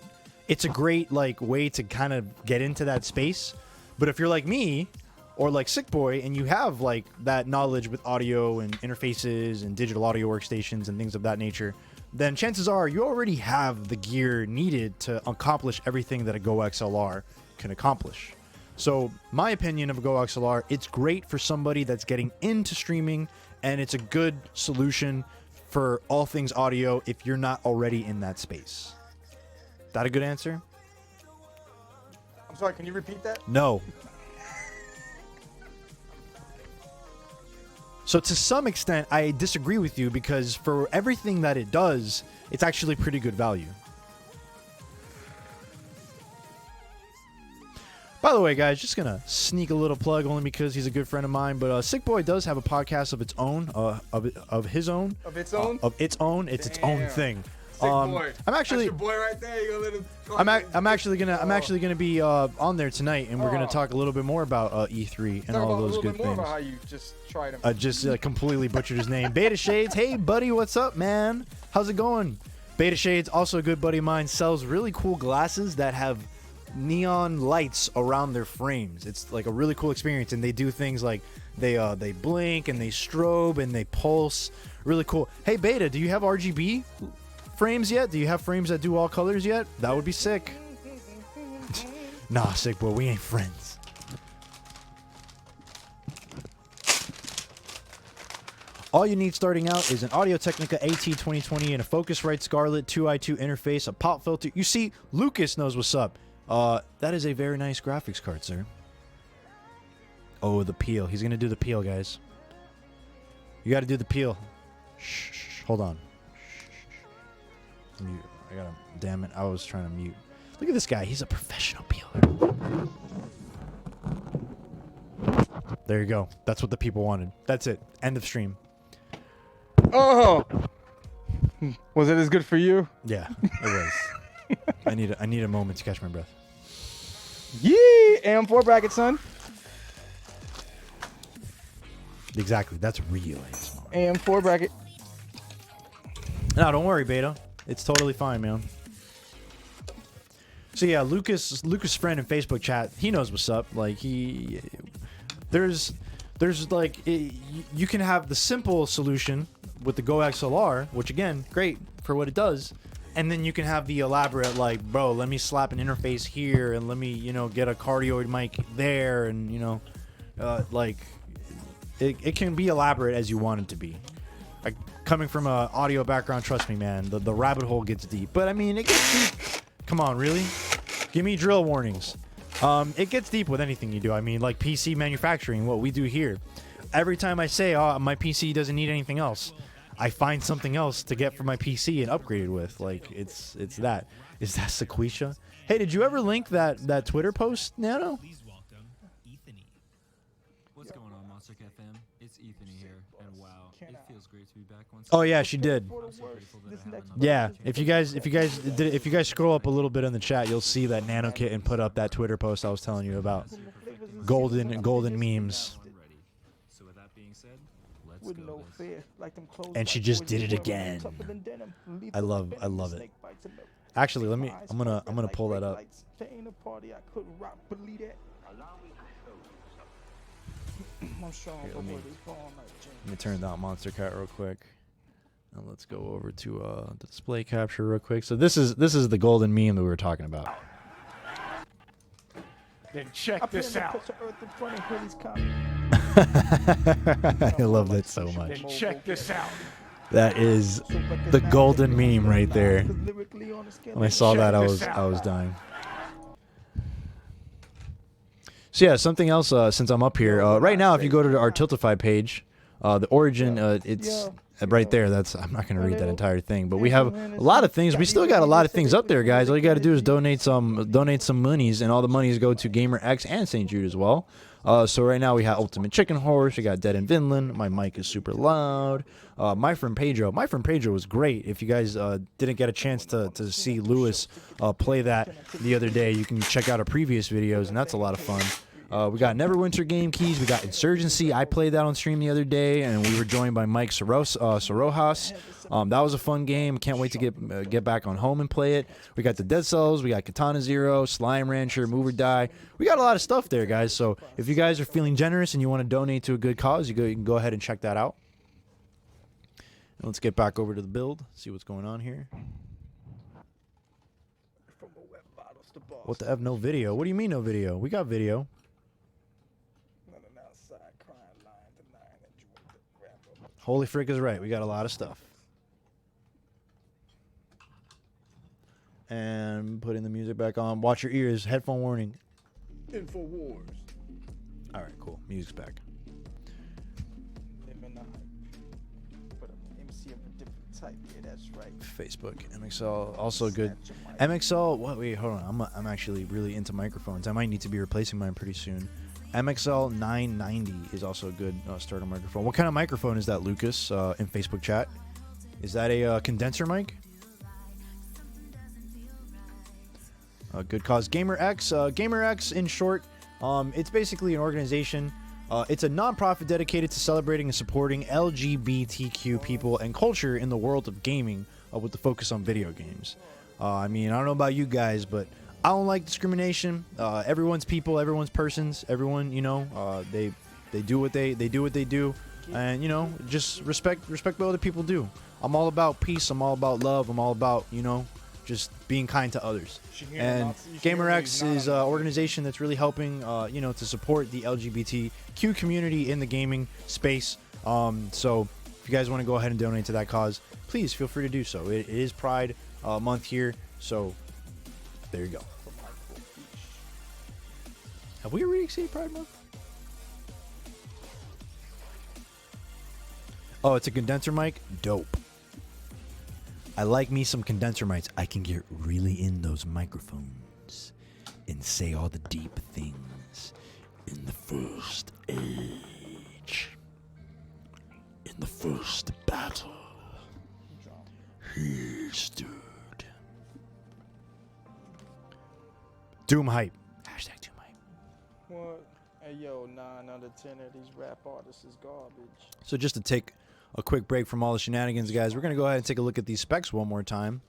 like way to kind of get into that space. But if you're like me or like Sick Boy and you have like that knowledge with audio and interfaces and digital audio workstations and things of that nature, then chances are you already have the gear needed to accomplish everything that a Go XLR can accomplish. So my opinion of a Go XLR, it's great for somebody that's getting into streaming, and it's a good solution for all things audio if you're not already in that space. That a good answer? I'm sorry, can you repeat that? No. So to some extent, I disagree with you because for everything that it does, it's actually pretty good value. By the way, guys, just gonna sneak a little plug only because he's a good friend of mine. But Sick Boy does have a podcast of its own, of his own, Of its own? of its own. It's its own Damn. thing. Sick boy. I'm actually, That's your boy right there. You gonna let him I'm actually gonna be on there tonight, and we're gonna talk a little bit more about E3 and Talk all about those a little good bit more things. about how you just tried him. Just completely butchered his name. Beta Shades, hey buddy, what's up, man? How's it going? Beta Shades, also a good buddy of mine, sells really cool glasses that have neon lights around their frames. It's like a really cool experience, and they do things like they blink and they strobe and they pulse. Really cool. Hey Beta, do you have RGB frames yet? Do you have frames that do all colors yet? That would be sick. Nah, Sick Boy, we ain't friends. All you need starting out is an Audio-Technica AT2020 and a Focusrite Scarlett 2i2 interface, a pop filter. You see, Lucas knows what's up. That is a very nice graphics card, sir. Oh, the peel. He's gonna do the peel, guys. You gotta do the peel. Shh, hold on. Mute. I gotta. Damn it! I was trying to mute. Look at this guy. He's a professional peeler. There you go. That's what the people wanted. That's it. End of stream. Oh! Was it as good for you? Yeah, it was. I need a moment to catch my breath. Yee! AM4 bracket, son. Exactly. That's real ASMR. AM4 bracket. No, don't worry, Beta. It's totally fine, man. So yeah, Lucas' friend in Facebook chat, he knows what's up. Like there's like you can have the simple solution with the Go XLR, which again, great for what it does, and then you can have the elaborate like, bro, let me slap an interface here and let me get a cardioid mic there, and like it can be elaborate as you want it to be. Like coming from a audio background, trust me, man, the rabbit hole gets deep. But I mean, it gets deep. Come on, really? Give me drill warnings. It gets deep with anything you do. I mean, like PC manufacturing, what we do here. Every time I say, oh, my PC doesn't need anything else, I find something else to get for my PC and upgrade it with. Like, it's that. Is that Sequisha? Hey, did you ever link that Twitter post, Nano? Please welcome Ethany. What's going on, Monster FM? It's Ethan here, and wow, it feels great to be back once. Oh yeah, she did. I'm so grateful that I have another Yeah, opportunity. if you guys scroll up a little bit in the chat, you'll see that Nano Kitten put up that Twitter post I was telling you about. Golden memes. Ready. So with that being said, let's With go. no fear, like them clothes And she like just boys did who it wear again. tougher than denim. I love Venomous it. snake bites and milk. Actually, I'm Eyes gonna red like pull that brake up. lights. There ain't a party I couldn't rock, believe that. I'm strong, Here, but let me- what is wrong, like Let me turn down Monster Cat real quick. And let's go over to the display capture real quick. So this is the golden meme that we were talking about. Then check this out. I love that so much. Then check this out. That is the golden meme right there. When I saw that, I was dying. So yeah, something else. Since I'm up here right now, if you go to our Tiltify page, the origin, it's right there. I'm not gonna read that entire thing, but we have a lot of things. We still got a lot of things up there, guys. All you got to do is donate some monies, and all the monies go to GamerX and St. Jude as well. So right now we have Ultimate Chicken Horse. We got Dead in Vinland. My mic is super loud. My friend Pedro was great. If you guys didn't get a chance to see Lewis play that the other day, you can check out our previous videos, and that's a lot of fun. We got Neverwinter Game Keys. We got Insurgency. I played that on stream the other day, and we were joined by Mike Sorojas. That was a fun game. Can't wait to get back on home and play it. We got the Dead Cells. We got Katana Zero, Slime Rancher, Move or Die. We got a lot of stuff there, guys. So if you guys are feeling generous and you want to donate to a good cause, you can go ahead and check that out. And let's get back over to the build. See what's going on here. What the F? No video? What do you mean no video? We got video. Holy frick is right. We got a lot of stuff. And putting the music back on. Watch your ears. Headphone warning. InfoWars. All right, cool. Music's back. Facebook, MXL, also good. MXL, what? Wait, hold on. I'm actually really into microphones. I might need to be replacing mine pretty soon. MXL 990 is also a good starter microphone. What kind of microphone is that, Lucas, in Facebook chat? Is that a condenser mic? Good cause. GamerX. GamerX, in short, it's basically an organization. It's a nonprofit dedicated to celebrating and supporting LGBTQ people and culture in the world of gaming, with the focus on video games. I mean, I don't know about you guys, but I don't like discrimination. Everyone's people, everyone's persons, everyone, you know, they do what they do, and you know, just respect what other people do. I'm all about peace. I'm all about love. I'm all about, you know, just being kind to others. And GamerX is an organization that's really helping, you know, to support the LGBTQ community in the gaming space. So if you guys want to go ahead and donate to that cause, please feel free to do so. It is Pride month here, so there you go. Have we already exceeded Pride month? Oh, it's a condenser mic? Dope. I like me some condenser mics. I can get really in those microphones and say all the deep things in the first age. In the first battle. He stood. Doom hype. Hashtag Doom hype. What? Hey, yo, 9 out of 10 of these rap artists is garbage. So just to take a quick break from all the shenanigans, guys, we're going to go ahead and take a look at these specs one more time.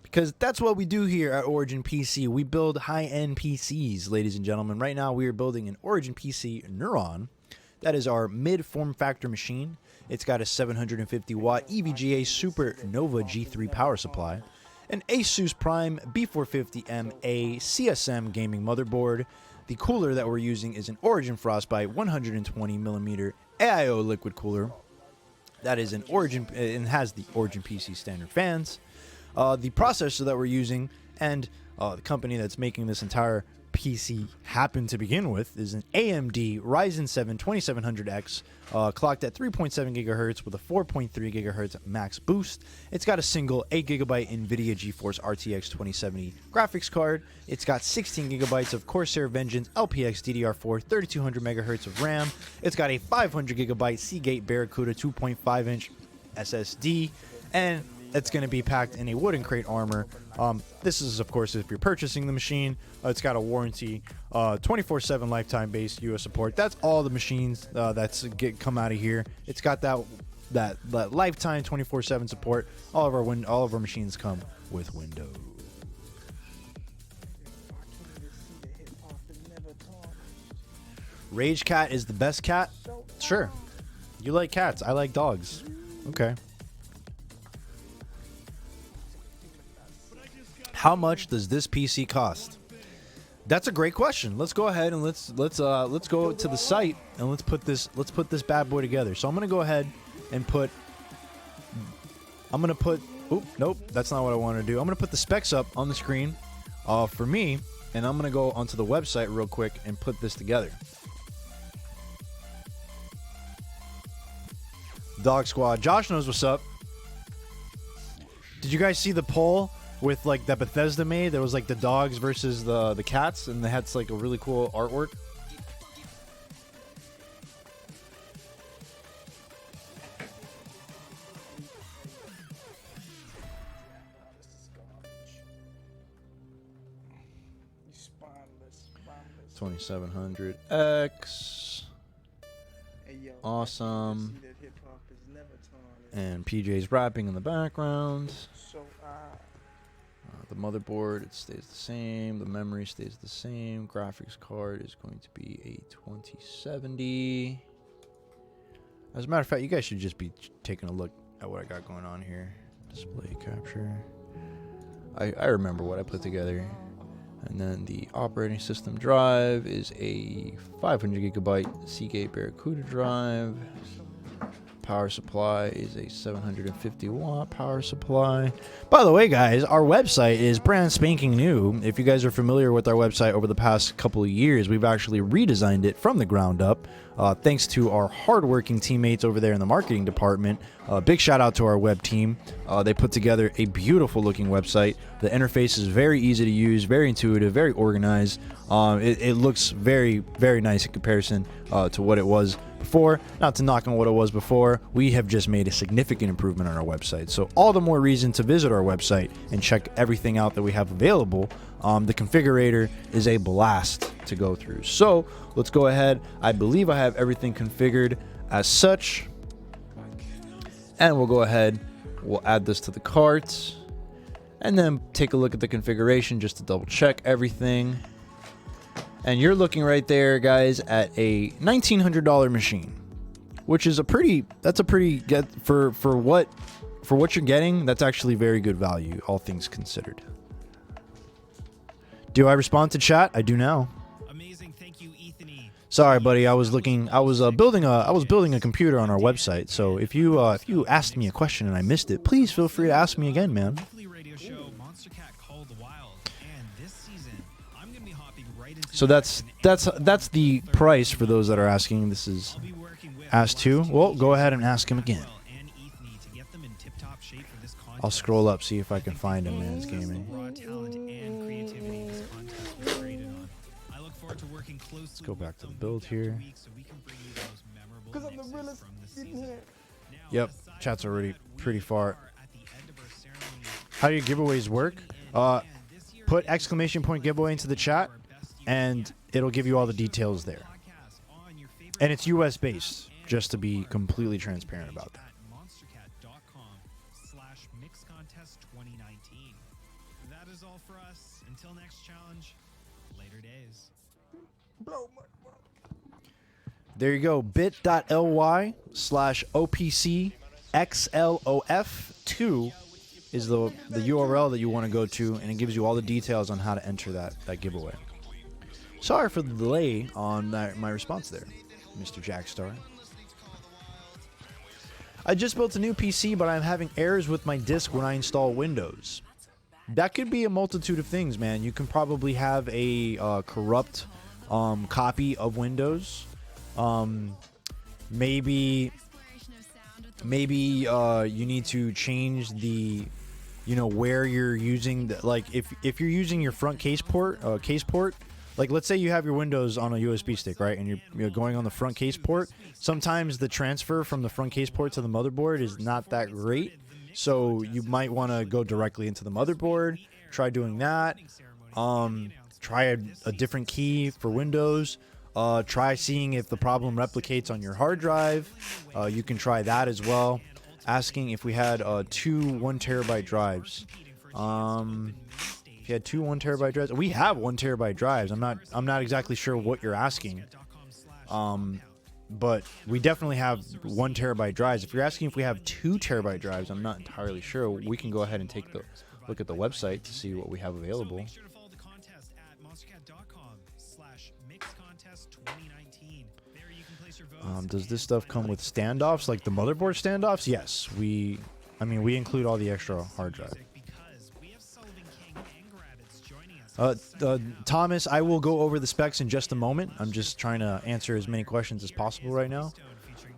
Because that's what we do here at Origin PC. We build high-end PCs, ladies and gentlemen. Right now, we are building an Origin PC Neuron. That is our mid-form factor machine. It's got a 750-watt EVGA Supernova G3 power supply, an Asus Prime B450M-A CSM gaming motherboard. The cooler that we're using is an Origin Frostbite 120mm AIO liquid cooler. That is an Origin, and has the Origin PC standard fans. The processor that we're using, and the company that's making this entire PC happen to begin with, is an AMD Ryzen 7 2700X, clocked at 3.7 gigahertz with a 4.3 gigahertz max boost. It's got a single 8GB NVIDIA GeForce RTX 2070 graphics card. It's got 16 gigabytes of Corsair Vengeance LPX DDR4 3200 megahertz of RAM. It's got a 500 gigabyte Seagate Barracuda 2.5 inch SSD, and it's going to be packed in a wooden crate armor. This is, of course, if you're purchasing the machine. It's got a warranty, 24/7 lifetime based US support. That's all the machines that's come out of here. It's got that lifetime 24/7 support. All of our machines come with Windows. Rage Cat is the best cat? Sure. You like cats. I like dogs. Okay. How much does this PC cost? That's a great question. Let's go ahead and let's go to the site and let's put this bad boy together. So I'm gonna go ahead and put. Oop, nope, that's not what I want to do. I'm gonna put the specs up on the screen, for me, and I'm gonna go onto the website real quick and put this together. Dog Squad. Josh knows what's up. Did you guys see the poll with like that Bethesda made? There was like the dogs versus the cats, and they had like a really cool artwork. Spineless. 2700X. Awesome. And PJ's rapping in the background. The motherboard, it stays the same. The memory stays the same. Graphics card is going to be a 2070. As a matter of fact, you guys should just be taking a look at what I got going on here. Display capture. I remember what I put together. And then the operating system drive is a 500 gigabyte Seagate Barracuda drive. power supply is a 750 watt power supply. By the way, guys, our website is brand spanking new. If you guys are familiar with our website over the past couple of years, we've actually redesigned it from the ground up. Thanks to our hardworking teammates over there in the marketing department. Big shout out to our web team. They put together a beautiful looking website. The interface is very easy to use, very intuitive, very organized. It looks very, very nice in comparison to what it was before. Not to knock on what it was before, we have just made a significant improvement on our website. So all the more reason to visit our website and check everything out that we have available. The configurator is a blast to go through. So let's go ahead. I believe I have everything configured as such. And we'll go ahead. We'll add this to the cart. And then take a look at the configuration just to double check everything. And you're looking right there, guys, at a $1,900 machine, which is that's a pretty get for what you're getting. That's actually very good value, all things considered. Do I respond to chat? I do now. Amazing, thank you, Ethany. Sorry, buddy. I was building a computer on our website. So if you asked me a question and I missed it, please feel free to ask me again, man. Weekly radio show Monster Cat Called the Wild, and this season I'm gonna be hopping right into. So that's the price for those that are asking. This is I'll be working with asked to. Well, go ahead and ask him again. and Ethany to get them in tip-top shape for this contest. I'll scroll up, see if I can find him, man. It's gaming. Raw talent and creativity this contest was created on. I look forward to working closely. Let's go back to the build here. So we can bring you the most memorable Because I'm the mixes realest from the in season. here. Now, Yep, aside chat's from already that, we pretty far. are at the end of our ceremony. How do your giveaways work? And this year Put is exclamation point giveaway into the chat, our best year and yet. it'll give you all the details there. Podcast on your favorite And it's US podcast based, and just to be more. completely transparent about that. At monstercat.com/mixcontest2019. That is all for us. Until next challenge, later days. Blow my. There you go, bit.ly/OPCXLOF2 is the URL that you want to go to, and it gives you all the details on how to enter that giveaway. Sorry for the delay on my response there, Mr. Jackstar. I just built a new PC, but I'm having errors with my disk when I install Windows. That could be a multitude of things, man. You can probably have a corrupt copy of Windows. Maybe you need to change the, where you're using the, like if you're using your front case port, like let's say you have your Windows on a USB stick, right, and you're going on the front case port. Sometimes the transfer from the front case port to the motherboard is not that great, so you might want to go directly into the motherboard. Try doing that. Try a different key for Windows. Try seeing if the problem replicates on your hard drive. You can try that as well. Asking if we had 2 1TB drives. If you had 2 1TB drives, we have 1TB drives. I'm not exactly sure what you're asking. But we definitely have 1TB drives. If you're asking if we have 2TB drives, I'm not entirely sure. We can go ahead and take the look at the website to see what we have available. Make sure to follow the contest at monstercat.com/mixcontest2019. There you can place your votes. Does this stuff come with standoffs, like the motherboard standoffs? Yes, we include all the extra hard drive. Because we have Sullivan King and Grabbits joining us. Thomas, I will go over the specs in just a moment. I'm just trying to answer as many questions as possible right now.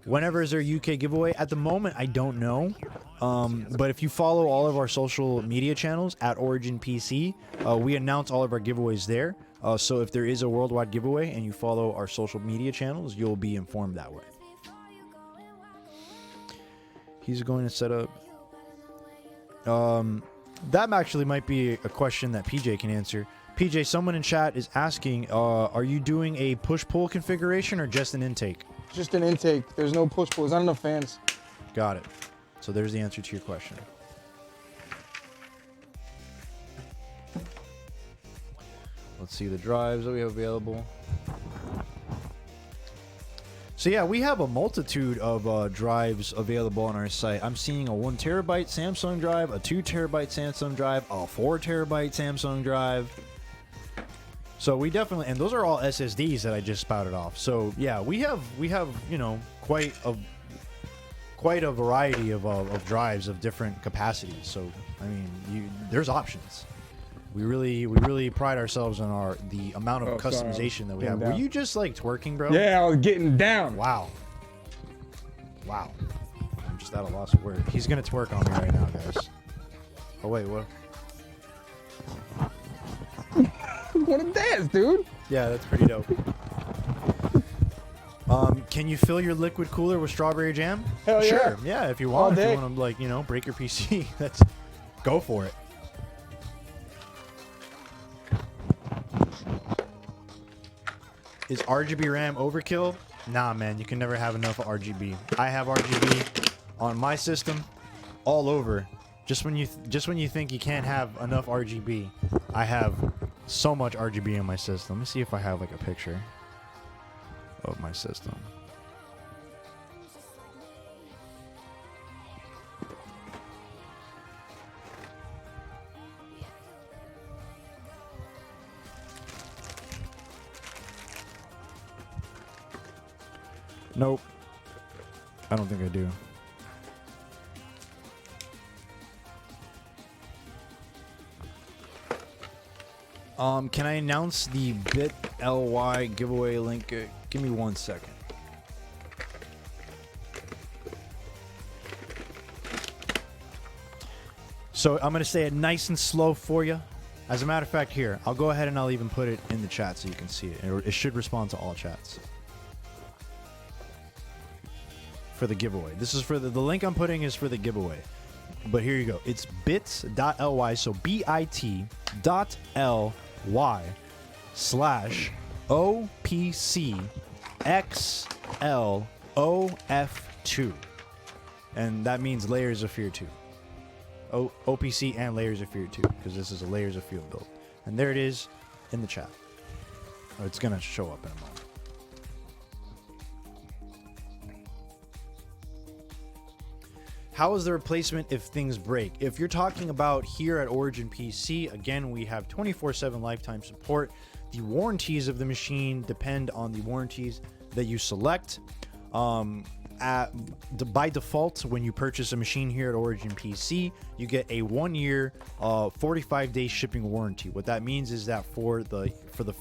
Whenever is there a UK giveaway? At the moment, I don't know. But if you follow all of our social media channels at Origin PC, we announce all of our giveaways there. So if there is a worldwide giveaway and you follow our social media channels, you'll be informed that way. He's going to set up. That actually might be a question that PJ can answer. PJ, someone in chat is asking, are you doing a push-pull configuration or just an intake? Just an intake. There's no push pull. There's not enough fans. Got it. So there's the answer to your question. Let's see the drives that we have available. So yeah, we have a multitude of drives available on our site. I'm seeing a 1TB Samsung drive, a 2TB Samsung drive, a 4TB Samsung drive. So we definitely, and those are all SSDs that I just spouted off. So yeah, we have quite quite a variety of drives of different capacities. So I mean, there's options. We really pride ourselves on the amount of customization that we have. Were you just like twerking, bro? Yeah, I was getting down. Wow. Wow. I'm just at a loss of words. He's gonna twerk on me right now, guys. Oh wait, what? What a dance, dude. Yeah, that's pretty dope. Can you fill your liquid cooler with strawberry jam? Hell yeah. Sure. Yeah, if you want. All If day. you want to, like, you know, break your PC, that's go for it. Is RGB RAM overkill? Nah, man, you can never have enough RGB. I have RGB on my system all over. Just when you think you can't have enough RGB, I have so much RGB in my system. Let me see if I have like a picture of my system. Nope. I don't think I do. Can I announce the bit.ly giveaway link? Give me 1 second. So I'm going to say it nice and slow for you. As a matter of fact, here, I'll go ahead and I'll even put it in the chat so you can see it. It should respond to all chats. For the giveaway. This is for the link I'm putting is for the giveaway. But here you go. It's bits.ly, so bit.ly /OPCXLOF2. And that means Layers of Fear 2. OPC and Layers of Fear 2, because this is a Layers of Fear build. And there it is in the chat. Oh, it's going to show up in a moment. How is the replacement if things break? If you're talking about here at Origin PC, again, we have 24/7 lifetime support. The warranties of the machine depend on the warranties that you select. By default, when you purchase a machine here at Origin PC, you get a 1 year, 45-day shipping warranty. What that means is that for the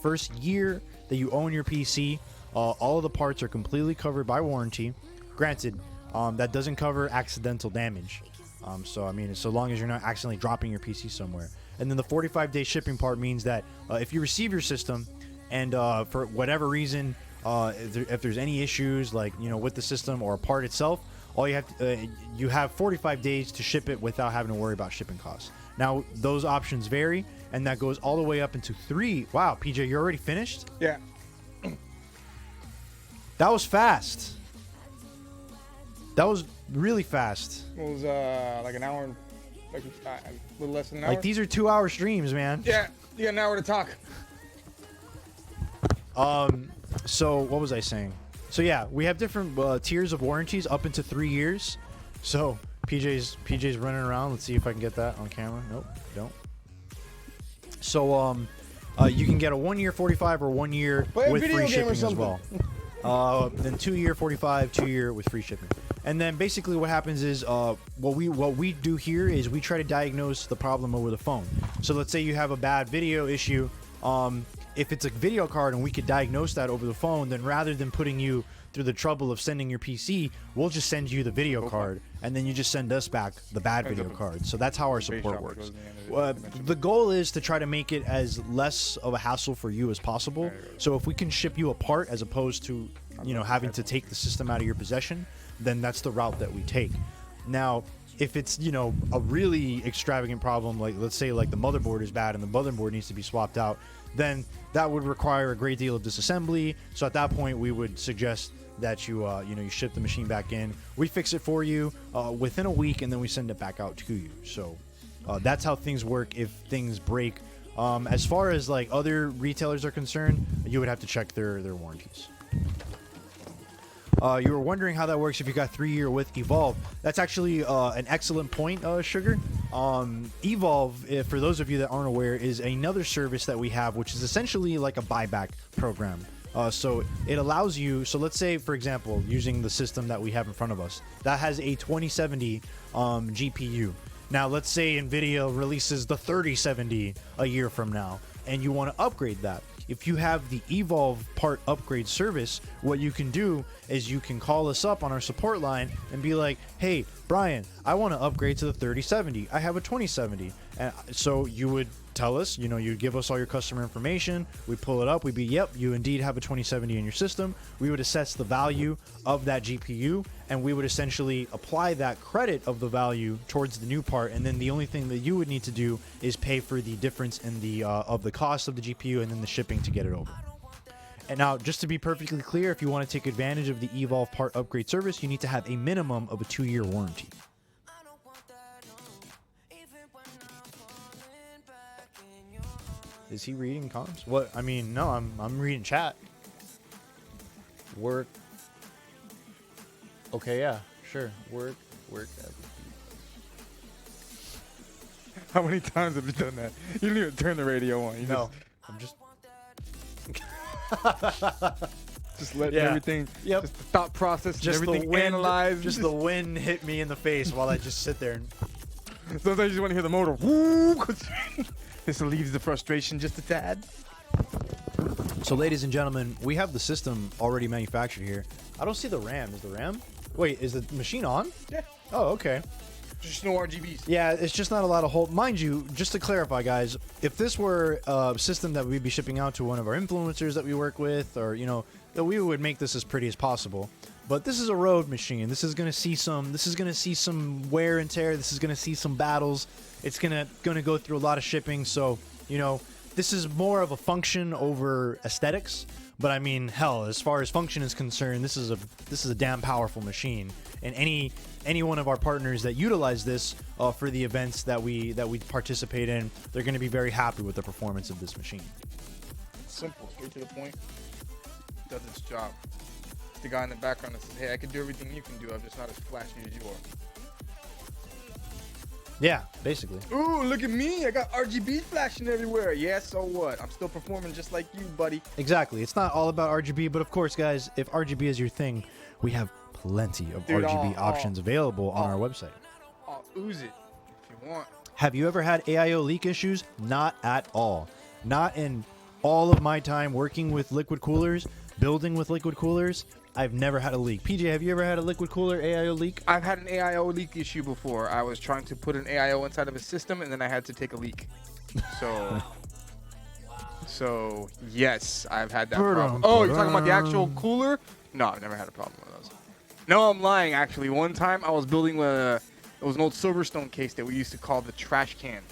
first year that you own your PC, all of the parts are completely covered by warranty. Granted, that doesn't cover accidental damage. So, I mean, so long as you're not accidentally dropping your PC somewhere. And then the 45-day shipping part means that if you receive your system and for whatever reason, if there's any issues, like, you know, with the system or a part itself, all you have 45 days to ship it without having to worry about shipping costs. Now, those options vary, and that goes all the way up into 3. Wow, PJ, you're already finished? Yeah. That was fast. That was really fast. It was like an hour, like a little less than an hour. Like, these are 2-hour streams, man. Yeah, you got an hour to talk. So what was I saying? So yeah, we have different tiers of warranties up into 3 years. So PJ's running around. Let's see if I can get that on camera. Nope, don't. So you can get a 1 year 45 or 1 year with free shipping as well. Then 2 year 45, 2 year with free shipping. And then basically what happens is what we do here is we try to diagnose the problem over the phone. So let's say you have a bad video issue. If it's a video card and we could diagnose that over the phone, then rather than putting you through the trouble of sending your PC, we'll just send you the video card, and then you just send us back the bad video card. So that's how our support works. The goal is to try to make it as less of a hassle for you as possible. So if we can ship you a part as opposed to, you know, having to take the system out of your possession, then that's the route that we take. Now, if it's, you know, a really extravagant problem, like let's say like the motherboard is bad and the motherboard needs to be swapped out, then that would require a great deal of disassembly. So at that point, we would suggest that you ship the machine back in. We fix it for you within a week, and then we send it back out to you. So that's how things work if things break. As far as like other retailers are concerned, you would have to check their warranties. You were wondering how that works if you got 3 year with Evolve. That's actually an excellent point, Sugar. Evolve, for those of you that aren't aware, is another service that we have, which is essentially like a buyback program. So it allows you. So let's say, for example, using the system that we have in front of us, that has a 2070 GPU. Now, let's say NVIDIA releases the 3070 a year from now, and you want to upgrade that. If you have the Evolve part upgrade service, what you can do is you can call us up on our support line and be like, hey, Brian, I want to upgrade to the 3070. I have a 2070. And so you would tell us, you'd give us all your customer information. We pull it up. We'd be, yep, you indeed have a 2070 in your system. We would assess the value of that GPU, and we would essentially apply that credit of the value towards the new part. And then the only thing that you would need to do is pay for the difference in the of the cost of the GPU and then the shipping to get it over. And now, just to be perfectly clear, if you want to take advantage of the Evolve part upgrade service, you need to have a minimum of a 2-year warranty. Is he reading comments? What? I mean, no, I'm reading chat. Work. Okay, yeah, sure. Work. How many times have you done that? You didn't even turn the radio on. No, I'm just. Just letting everything. Yep. Just the thought process. Just everything the wind, analyzed. Just the wind hit me in the face while I just sit there. Sometimes you just want to hear the motor. Woo! This relieves the frustration just a tad. So, ladies and gentlemen, we have the system already manufactured here. I don't see the RAM. Is the RAM? Wait, is the machine on? Yeah. Oh, okay. Just no RGBs. Yeah, it's just not a lot of hold. Mind you, just to clarify, guys, if this were a system that we'd be shipping out to one of our influencers that we work with, or that we would make this as pretty as possible. But this is a road machine. This is gonna see some wear and tear. This is gonna see some battles. It's gonna go through a lot of shipping. So this is more of a function over aesthetics. But I mean, hell, as far as function is concerned, this is a damn powerful machine. And any one of our partners that utilize this for the events that we participate in, they're going to be very happy with the performance of this machine. Simple, straight to the point. Does its job. The guy in the background that says, "Hey, I can do everything you can do. I'm just not as flashy as you are." Yeah, basically. Ooh, look at me. I got RGB flashing everywhere. Yeah, so what? I'm still performing just like you, buddy. Exactly. It's not all about RGB, but of course, guys, if RGB is your thing, we have plenty of RGB options available on our website. I'll ooze it if you want. Have you ever had AIO leak issues? Not at all. Not in all of my time working with liquid coolers, building with liquid coolers. I've never had a leak. PJ, have you ever had a liquid cooler AIO leak? I've had an AIO leak issue before. I was trying to put an AIO inside of a system, and then I had to take a leak. So yes, I've had that problem. Oh, you're talking about the actual cooler? No, I've never had a problem with those. No, I'm lying, actually. One time I was building it was an old Silverstone case that we used to call the trash can.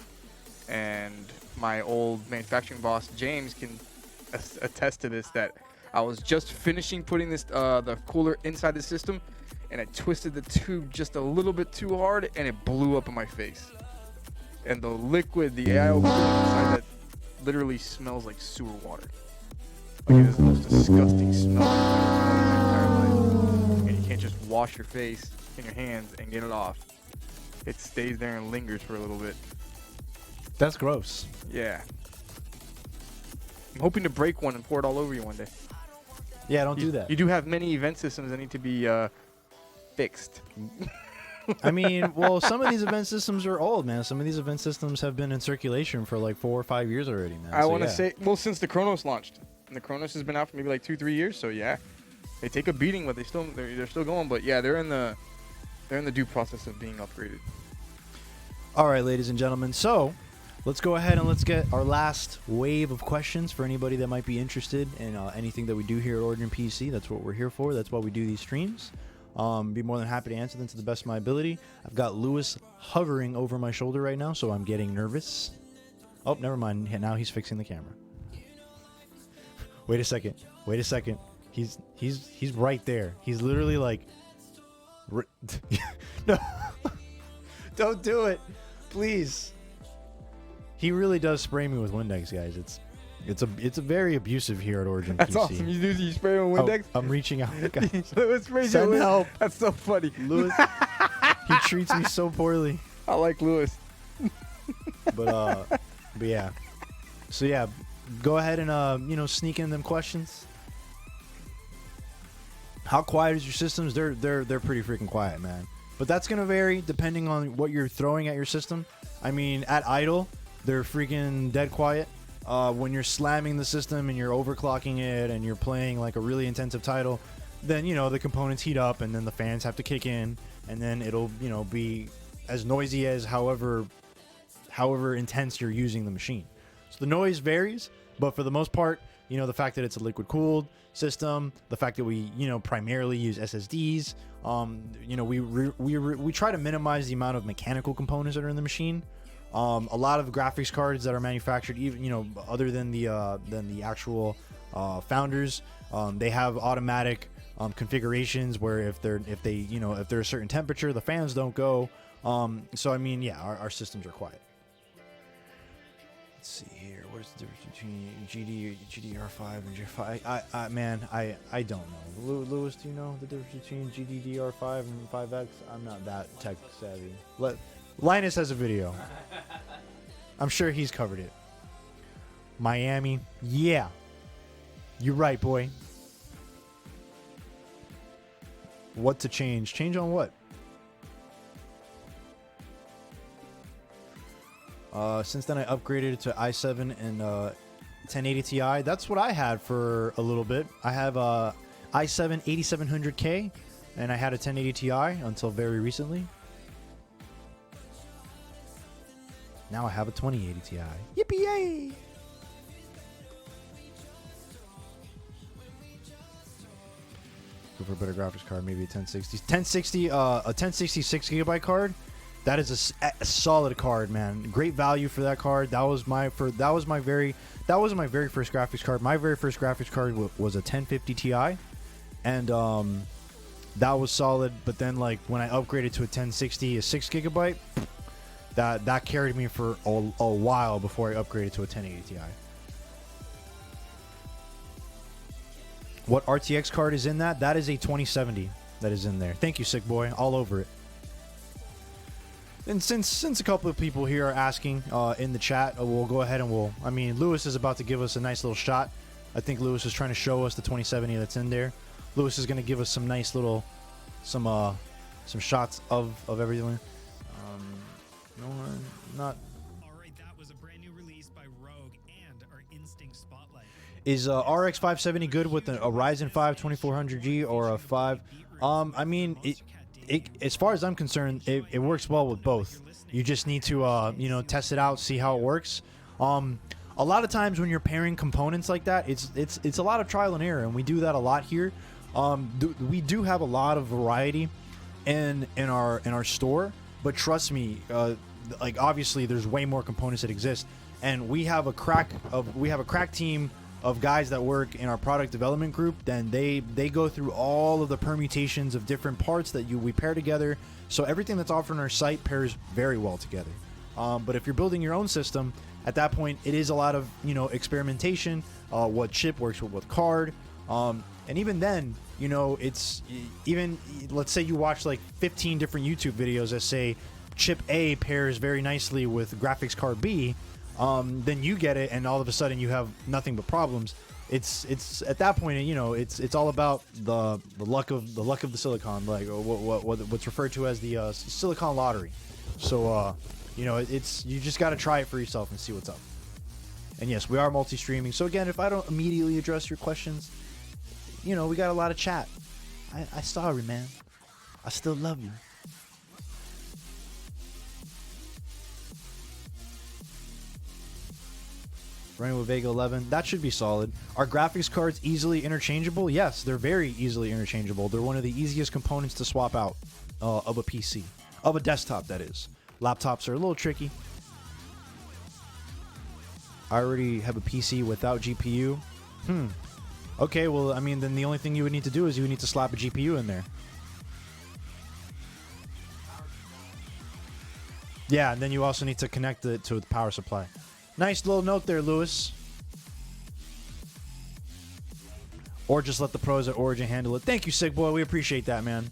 And my old manufacturing boss, James, can attest to this, that I was just finishing putting this the cooler inside the system, and I twisted the tube just a little bit too hard, and it blew up in my face. And the liquid, the AIO cooler inside that literally smells like sewer water. Like, it is the most disgusting smell I've ever smelled in my entire life. And you can't just wash your face in your hands and get it off. It stays there and lingers for a little bit. That's gross. Yeah. I'm hoping to break one and pour it all over you one day. Yeah, don't do that. You do have many event systems that need to be fixed. I mean, well, some of these event systems are old, man. Some of these event systems have been in circulation for like 4 or 5 years already, man. I want to say, well, since the Chronos launched. And the Chronos has been out for maybe like 2-3 years, so yeah. They take a beating, but they're still going, but yeah, they're in the due process of being upgraded. All right, ladies and gentlemen. So, let's go ahead and let's get our last wave of questions for anybody that might be interested in anything that we do here at Origin PC. That's what we're here for. That's why we do these streams. Be more than happy to answer them to the best of my ability. I've got Lewis hovering over my shoulder right now, so I'm getting nervous. Oh, never mind. Now he's fixing the camera. Wait a second. He's right there. He's literally like... No. Don't do it. Please. He really does spray me with Windex, guys. It's a very abusive here at Origin That's PC. awesome. You spray with Windex? Oh, I'm reaching out. Send help. That's so funny. Lewis, he treats me so poorly. I like Lewis. But yeah. So yeah, go ahead and sneak in them questions. How quiet is your systems? They're pretty freaking quiet, man. But that's gonna vary depending on what you're throwing at your system. I mean, at idle, they're freaking dead quiet. When you're slamming the system and you're overclocking it and you're playing like a really intensive title, then the components heat up and then the fans have to kick in and then it'll be as noisy as however intense you're using the machine. So the noise varies, but for the most part, the fact that it's a liquid cooled system, the fact that we primarily use SSDs, we try to minimize the amount of mechanical components that are in the machine. A lot of graphics cards that are manufactured, even other than the actual founders, they have automatic configurations where if they're a certain temperature, the fans don't go. So I mean, yeah, our systems are quiet. Let's see here. What is the difference between GDDR5 and G5? I don't know. Lewis, do you know the difference between GDDR5 and 5X? I'm not that tech savvy. Linus has a video. I'm sure he's covered it. Miami. Yeah. You're right, boy. What to change? Change on what? Since then, I upgraded it to i7 and 1080 Ti. That's what I had for a little bit. I have a i7 8700K, and I had a 1080 Ti until very recently. Now I have a 2080 Ti. Yippee-yay! Go for a better graphics card, maybe a 1060. 1060, a 1060 6GB card. That is a solid card, man. Great value for that card. That was my very first graphics card. My very first graphics card was a 1050 Ti, and that was solid. But then, like when I upgraded to a 1060, a 6GB, that carried me for a while before I upgraded to a 1080 Ti. What RTX card is in that? That is a 2070 that is in there. Thank you, Sick Boy. All over it. And since a couple of people here are asking in the chat, we'll go ahead and Lewis is about to give us a nice little shot. I think Lewis is trying to show us the 2070 that's in there. Lewis is going to give us some nice little, some shots of everything. No, not. All right, that was a brand new release by Rogue and our Instinct Spotlight. Is RX 570 good with a Ryzen 5 2400G or a 5? I mean, as far as I'm concerned, it works well with both. You just need to test it out, see how it works. A lot of times when you're pairing components like that, it's a lot of trial and error, and we do that a lot here. We do have a lot of variety in our store, but trust me, like obviously there's way more components that exist, and we have a crack team of guys that work in our product development group. Then they go through all of the permutations of different parts that we pair together, so everything that's offered on our site pairs very well together. But if you're building your own system, at that point it is a lot of experimentation, what chip works with what card, and even then it's even, let's say you watch like 15 different YouTube videos that say chip A pairs very nicely with graphics card B, then you get it, and all of a sudden you have nothing but problems. It's at that point, it's all about the luck of the silicon, like what's referred to as the silicon lottery. So it's, you just got to try it for yourself and see what's up. And yes, we are multi-streaming. So again, if I don't immediately address your questions, we got a lot of chat. I sorry, man. I still love you. Running with Vega 11, that should be solid. Are graphics cards easily interchangeable? Yes, they're very easily interchangeable. They're one of the easiest components to swap out of a PC, of a desktop, that is. Laptops are a little tricky. I already have a PC without GPU. Okay, well, I mean, then the only thing you would need to do is you would need to slap a GPU in there. Yeah, and then you also need to connect it to the power supply. Nice little note there, Lewis. Or just let the pros at Origin handle it. Thank you, Sick Boy. We appreciate that, man.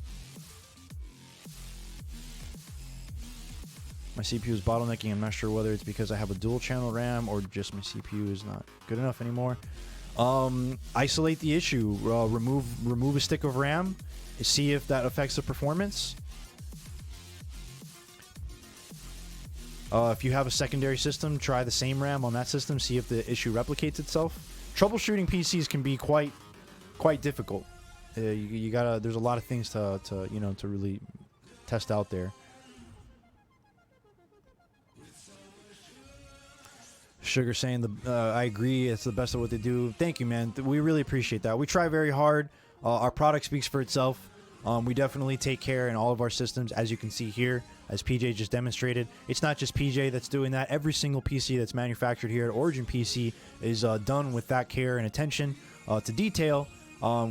My CPU is bottlenecking. I'm not sure whether it's because I have a dual channel RAM or just my CPU is not good enough anymore. Isolate the issue. Remove a stick of RAM. See if that affects the performance. If you have a secondary system, try the same RAM on that system. See if the issue replicates itself. Troubleshooting PCs can be quite difficult. You gotta. There's a lot of things to really test out there. Sugar saying I agree. It's the best of what they do. Thank you, man. We really appreciate that. We try very hard. Our product speaks for itself. We definitely take care in all of our systems, as you can see here, as PJ just demonstrated. It's not just PJ that's doing that. Every single PC that's manufactured here at Origin PC is done with that care and attention to detail.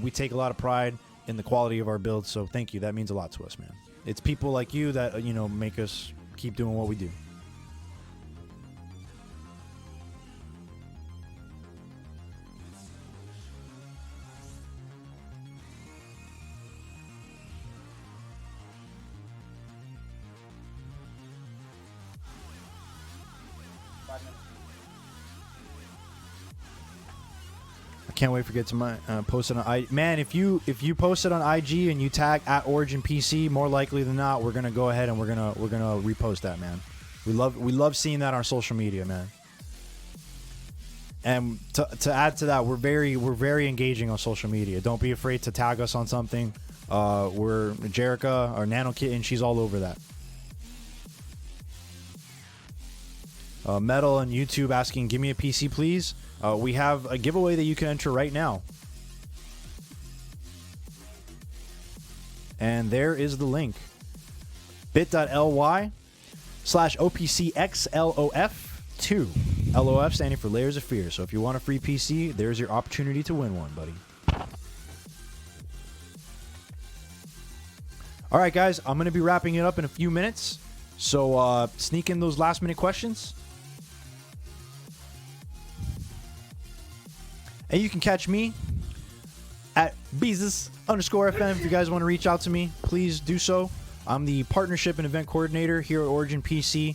We take a lot of pride in the quality of our builds, so thank you. That means a lot to us, man. It's people like you that make us keep doing what we do. Can't wait for get to my post it on man. If you post it on IG and you tag at Origin PC, more likely than not, we're gonna go ahead and we're gonna repost that, man. We love seeing that on our social media, man. And to add to that, we're very engaging on social media. Don't be afraid to tag us on something. We're Jerica or Nano Kitten. She's all over that. Metal and YouTube asking, give me a PC, please. We have a giveaway that you can enter right now. And there is the link. bit.ly/OPCXLOF2. LOF standing for Layers of Fear. So if you want a free PC, there's your opportunity to win one, buddy. All right, guys. I'm going to be wrapping it up in a few minutes. So sneak in those last minute questions. And you can catch me at Beezus_FM. If you guys want to reach out to me, please do so. I'm the partnership and event coordinator here at Origin PC.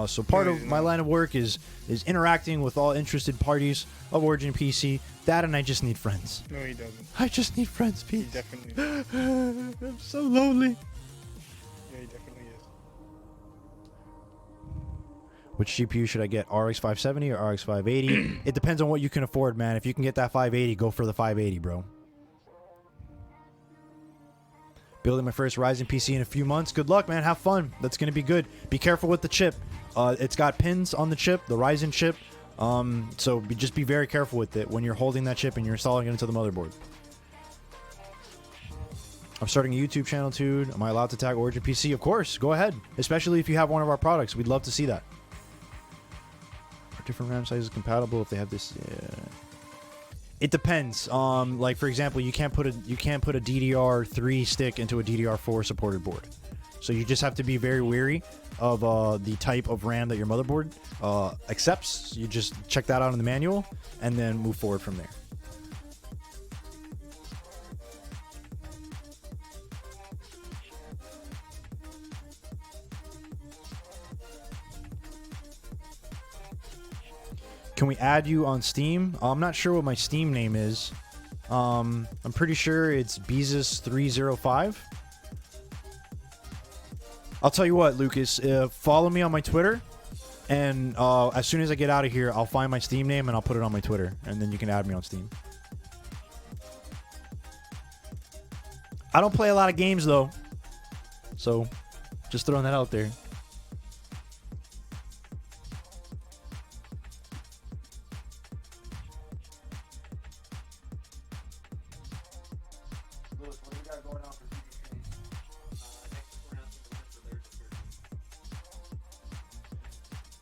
So part of my line of work is interacting with all interested parties of Origin PC. That and I just need friends. No, he doesn't. I just need friends, Pete. He definitely does. I'm so lonely. Yeah, he definitely is. Which GPU should I get, RX 570 or RX 580? It depends on what you can afford, man. If you can get that 580, go for the 580, bro. Building my first Ryzen PC in a few months. Good luck, man. Have fun. That's going to be good. Be careful with the chip. It's got pins on the chip, the Ryzen chip. So just be very careful with it when you're holding that chip and you're installing it into the motherboard. I'm starting a YouTube channel too. Am I allowed to tag Origin PC? Of course. Go ahead. Especially if you have one of our products. We'd love to see that. Are different RAM sizes compatible if they have this? Yeah. It depends. Like for example, you can't put a DDR3 stick into a DDR4 supported board. So you just have to be very wary of the type of RAM that your motherboard accepts. You just check that out in the manual and then move forward from there. Can we add you on Steam? I'm not sure what my Steam name is. I'm pretty sure it's Beezus305. I'll tell you what, Lucas. Follow me on my Twitter, and as soon as I get out of here, I'll find my Steam name and I'll put it on my Twitter, and then you can add me on Steam. I don't play a lot of games though, so just throwing that out there.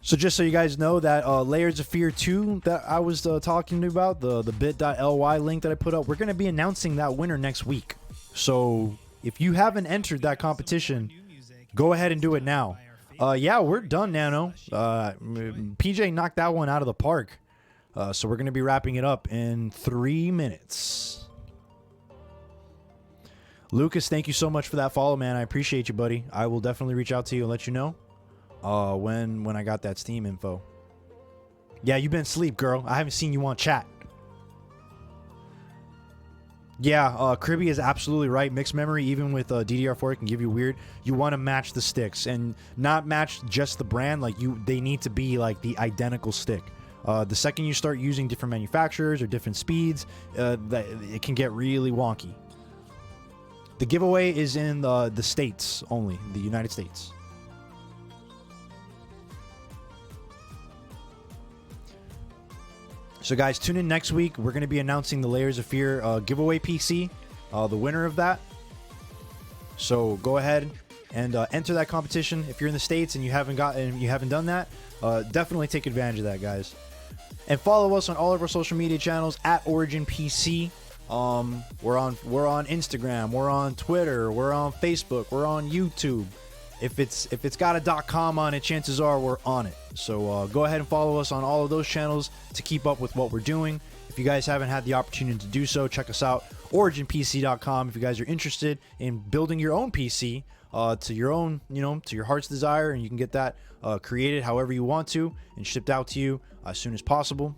So just so you guys know that Layers of Fear 2 that I was talking about, the bit.ly link that I put up, we're going to be announcing that winner next week. So if you haven't entered that competition, go ahead and do it now. Yeah, we're done, Nano. PJ knocked that one out of the park. So we're going to be wrapping it up in 3 minutes. Lucas, thank you so much for that follow, man. I appreciate you, buddy. I will definitely reach out to you and let you know. When I got that Steam info. Yeah, you've been asleep, girl. I haven't seen you on chat. Yeah, Kribby is absolutely right. Mixed memory, even with DDR4, can give you weird. You want to match the sticks and not match just the brand. Like they need to be like the identical stick. The second you start using different manufacturers or different speeds, it can get really wonky. The giveaway is in the States only, the United States. So guys, tune in next week. We're going to be announcing the Layers of Fear giveaway PC, the winner of that. So go ahead and enter that competition. If you're in the States and you haven't done that, definitely take advantage of that, guys. And follow us on all of our social media channels at Origin PC. We're on Instagram, we're on Twitter, we're on Facebook, we're on YouTube. If it's got a .com on it, chances are we're on it. So go ahead and follow us on all of those channels to keep up with what we're doing. If you guys haven't had the opportunity to do so, check us out, originpc.com. If you guys are interested in building your own PC to your own, to your heart's desire, and you can get that created however you want to and shipped out to you as soon as possible.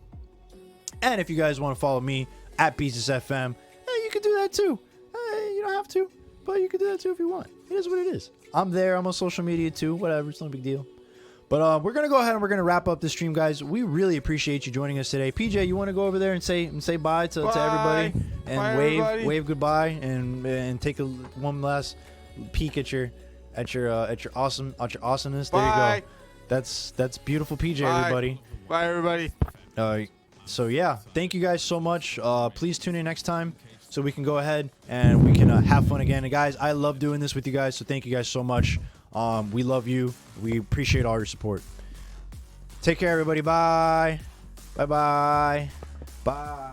And if you guys want to follow me at BeatsFM, you can do that too. You don't have to, but you can do that too if you want. It is what it is. I'm there. I'm on social media too. Whatever. It's no big deal. But we're going to go ahead and we're going to wrap up this stream, guys. We really appreciate you joining us today. PJ, you want to go over there and say bye to everybody and Bye, everybody. wave goodbye and take one last peek at your awesomeness. There Bye. you go. That's beautiful, PJ, Bye. everybody. Bye, everybody. So yeah, thank you guys so much. Please tune in next time so we can go ahead and we can have fun again. And guys, I love doing this with you guys, so thank you guys so much. We love you. We appreciate all your support. Take care, everybody. Bye. Bye-bye. Bye.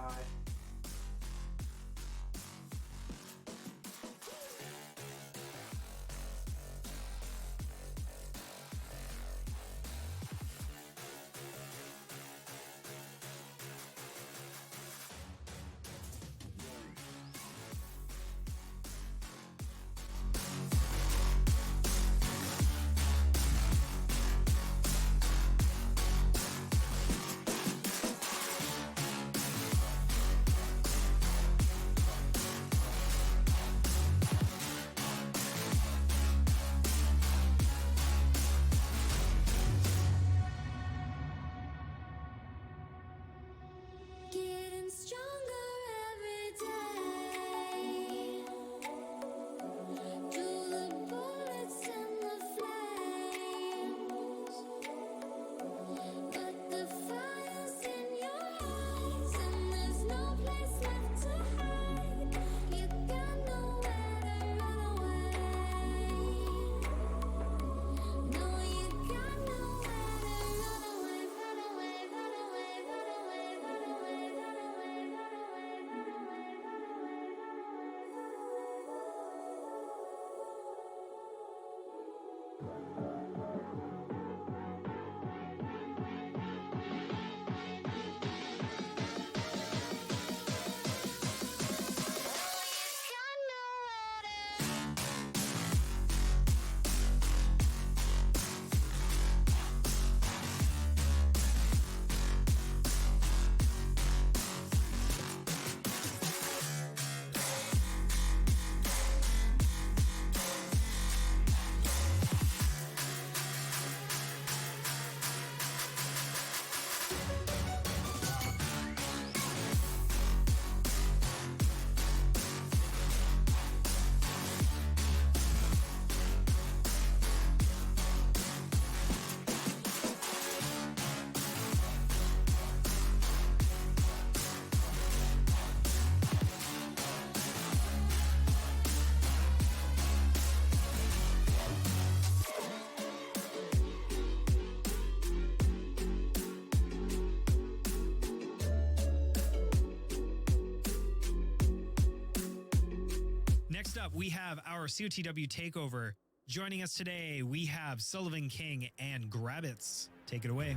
Getting stronger every day. Through the bullets and the flames, but the fire's in your eyes, and there's no place left to hide. You got nowhere to run away. No, you got nowhere to run away, run away, run away, run away, run away, run away, run away, run Next up, we have our COTW takeover. Joining us today, we have Sullivan King and Grabbits. Take it away.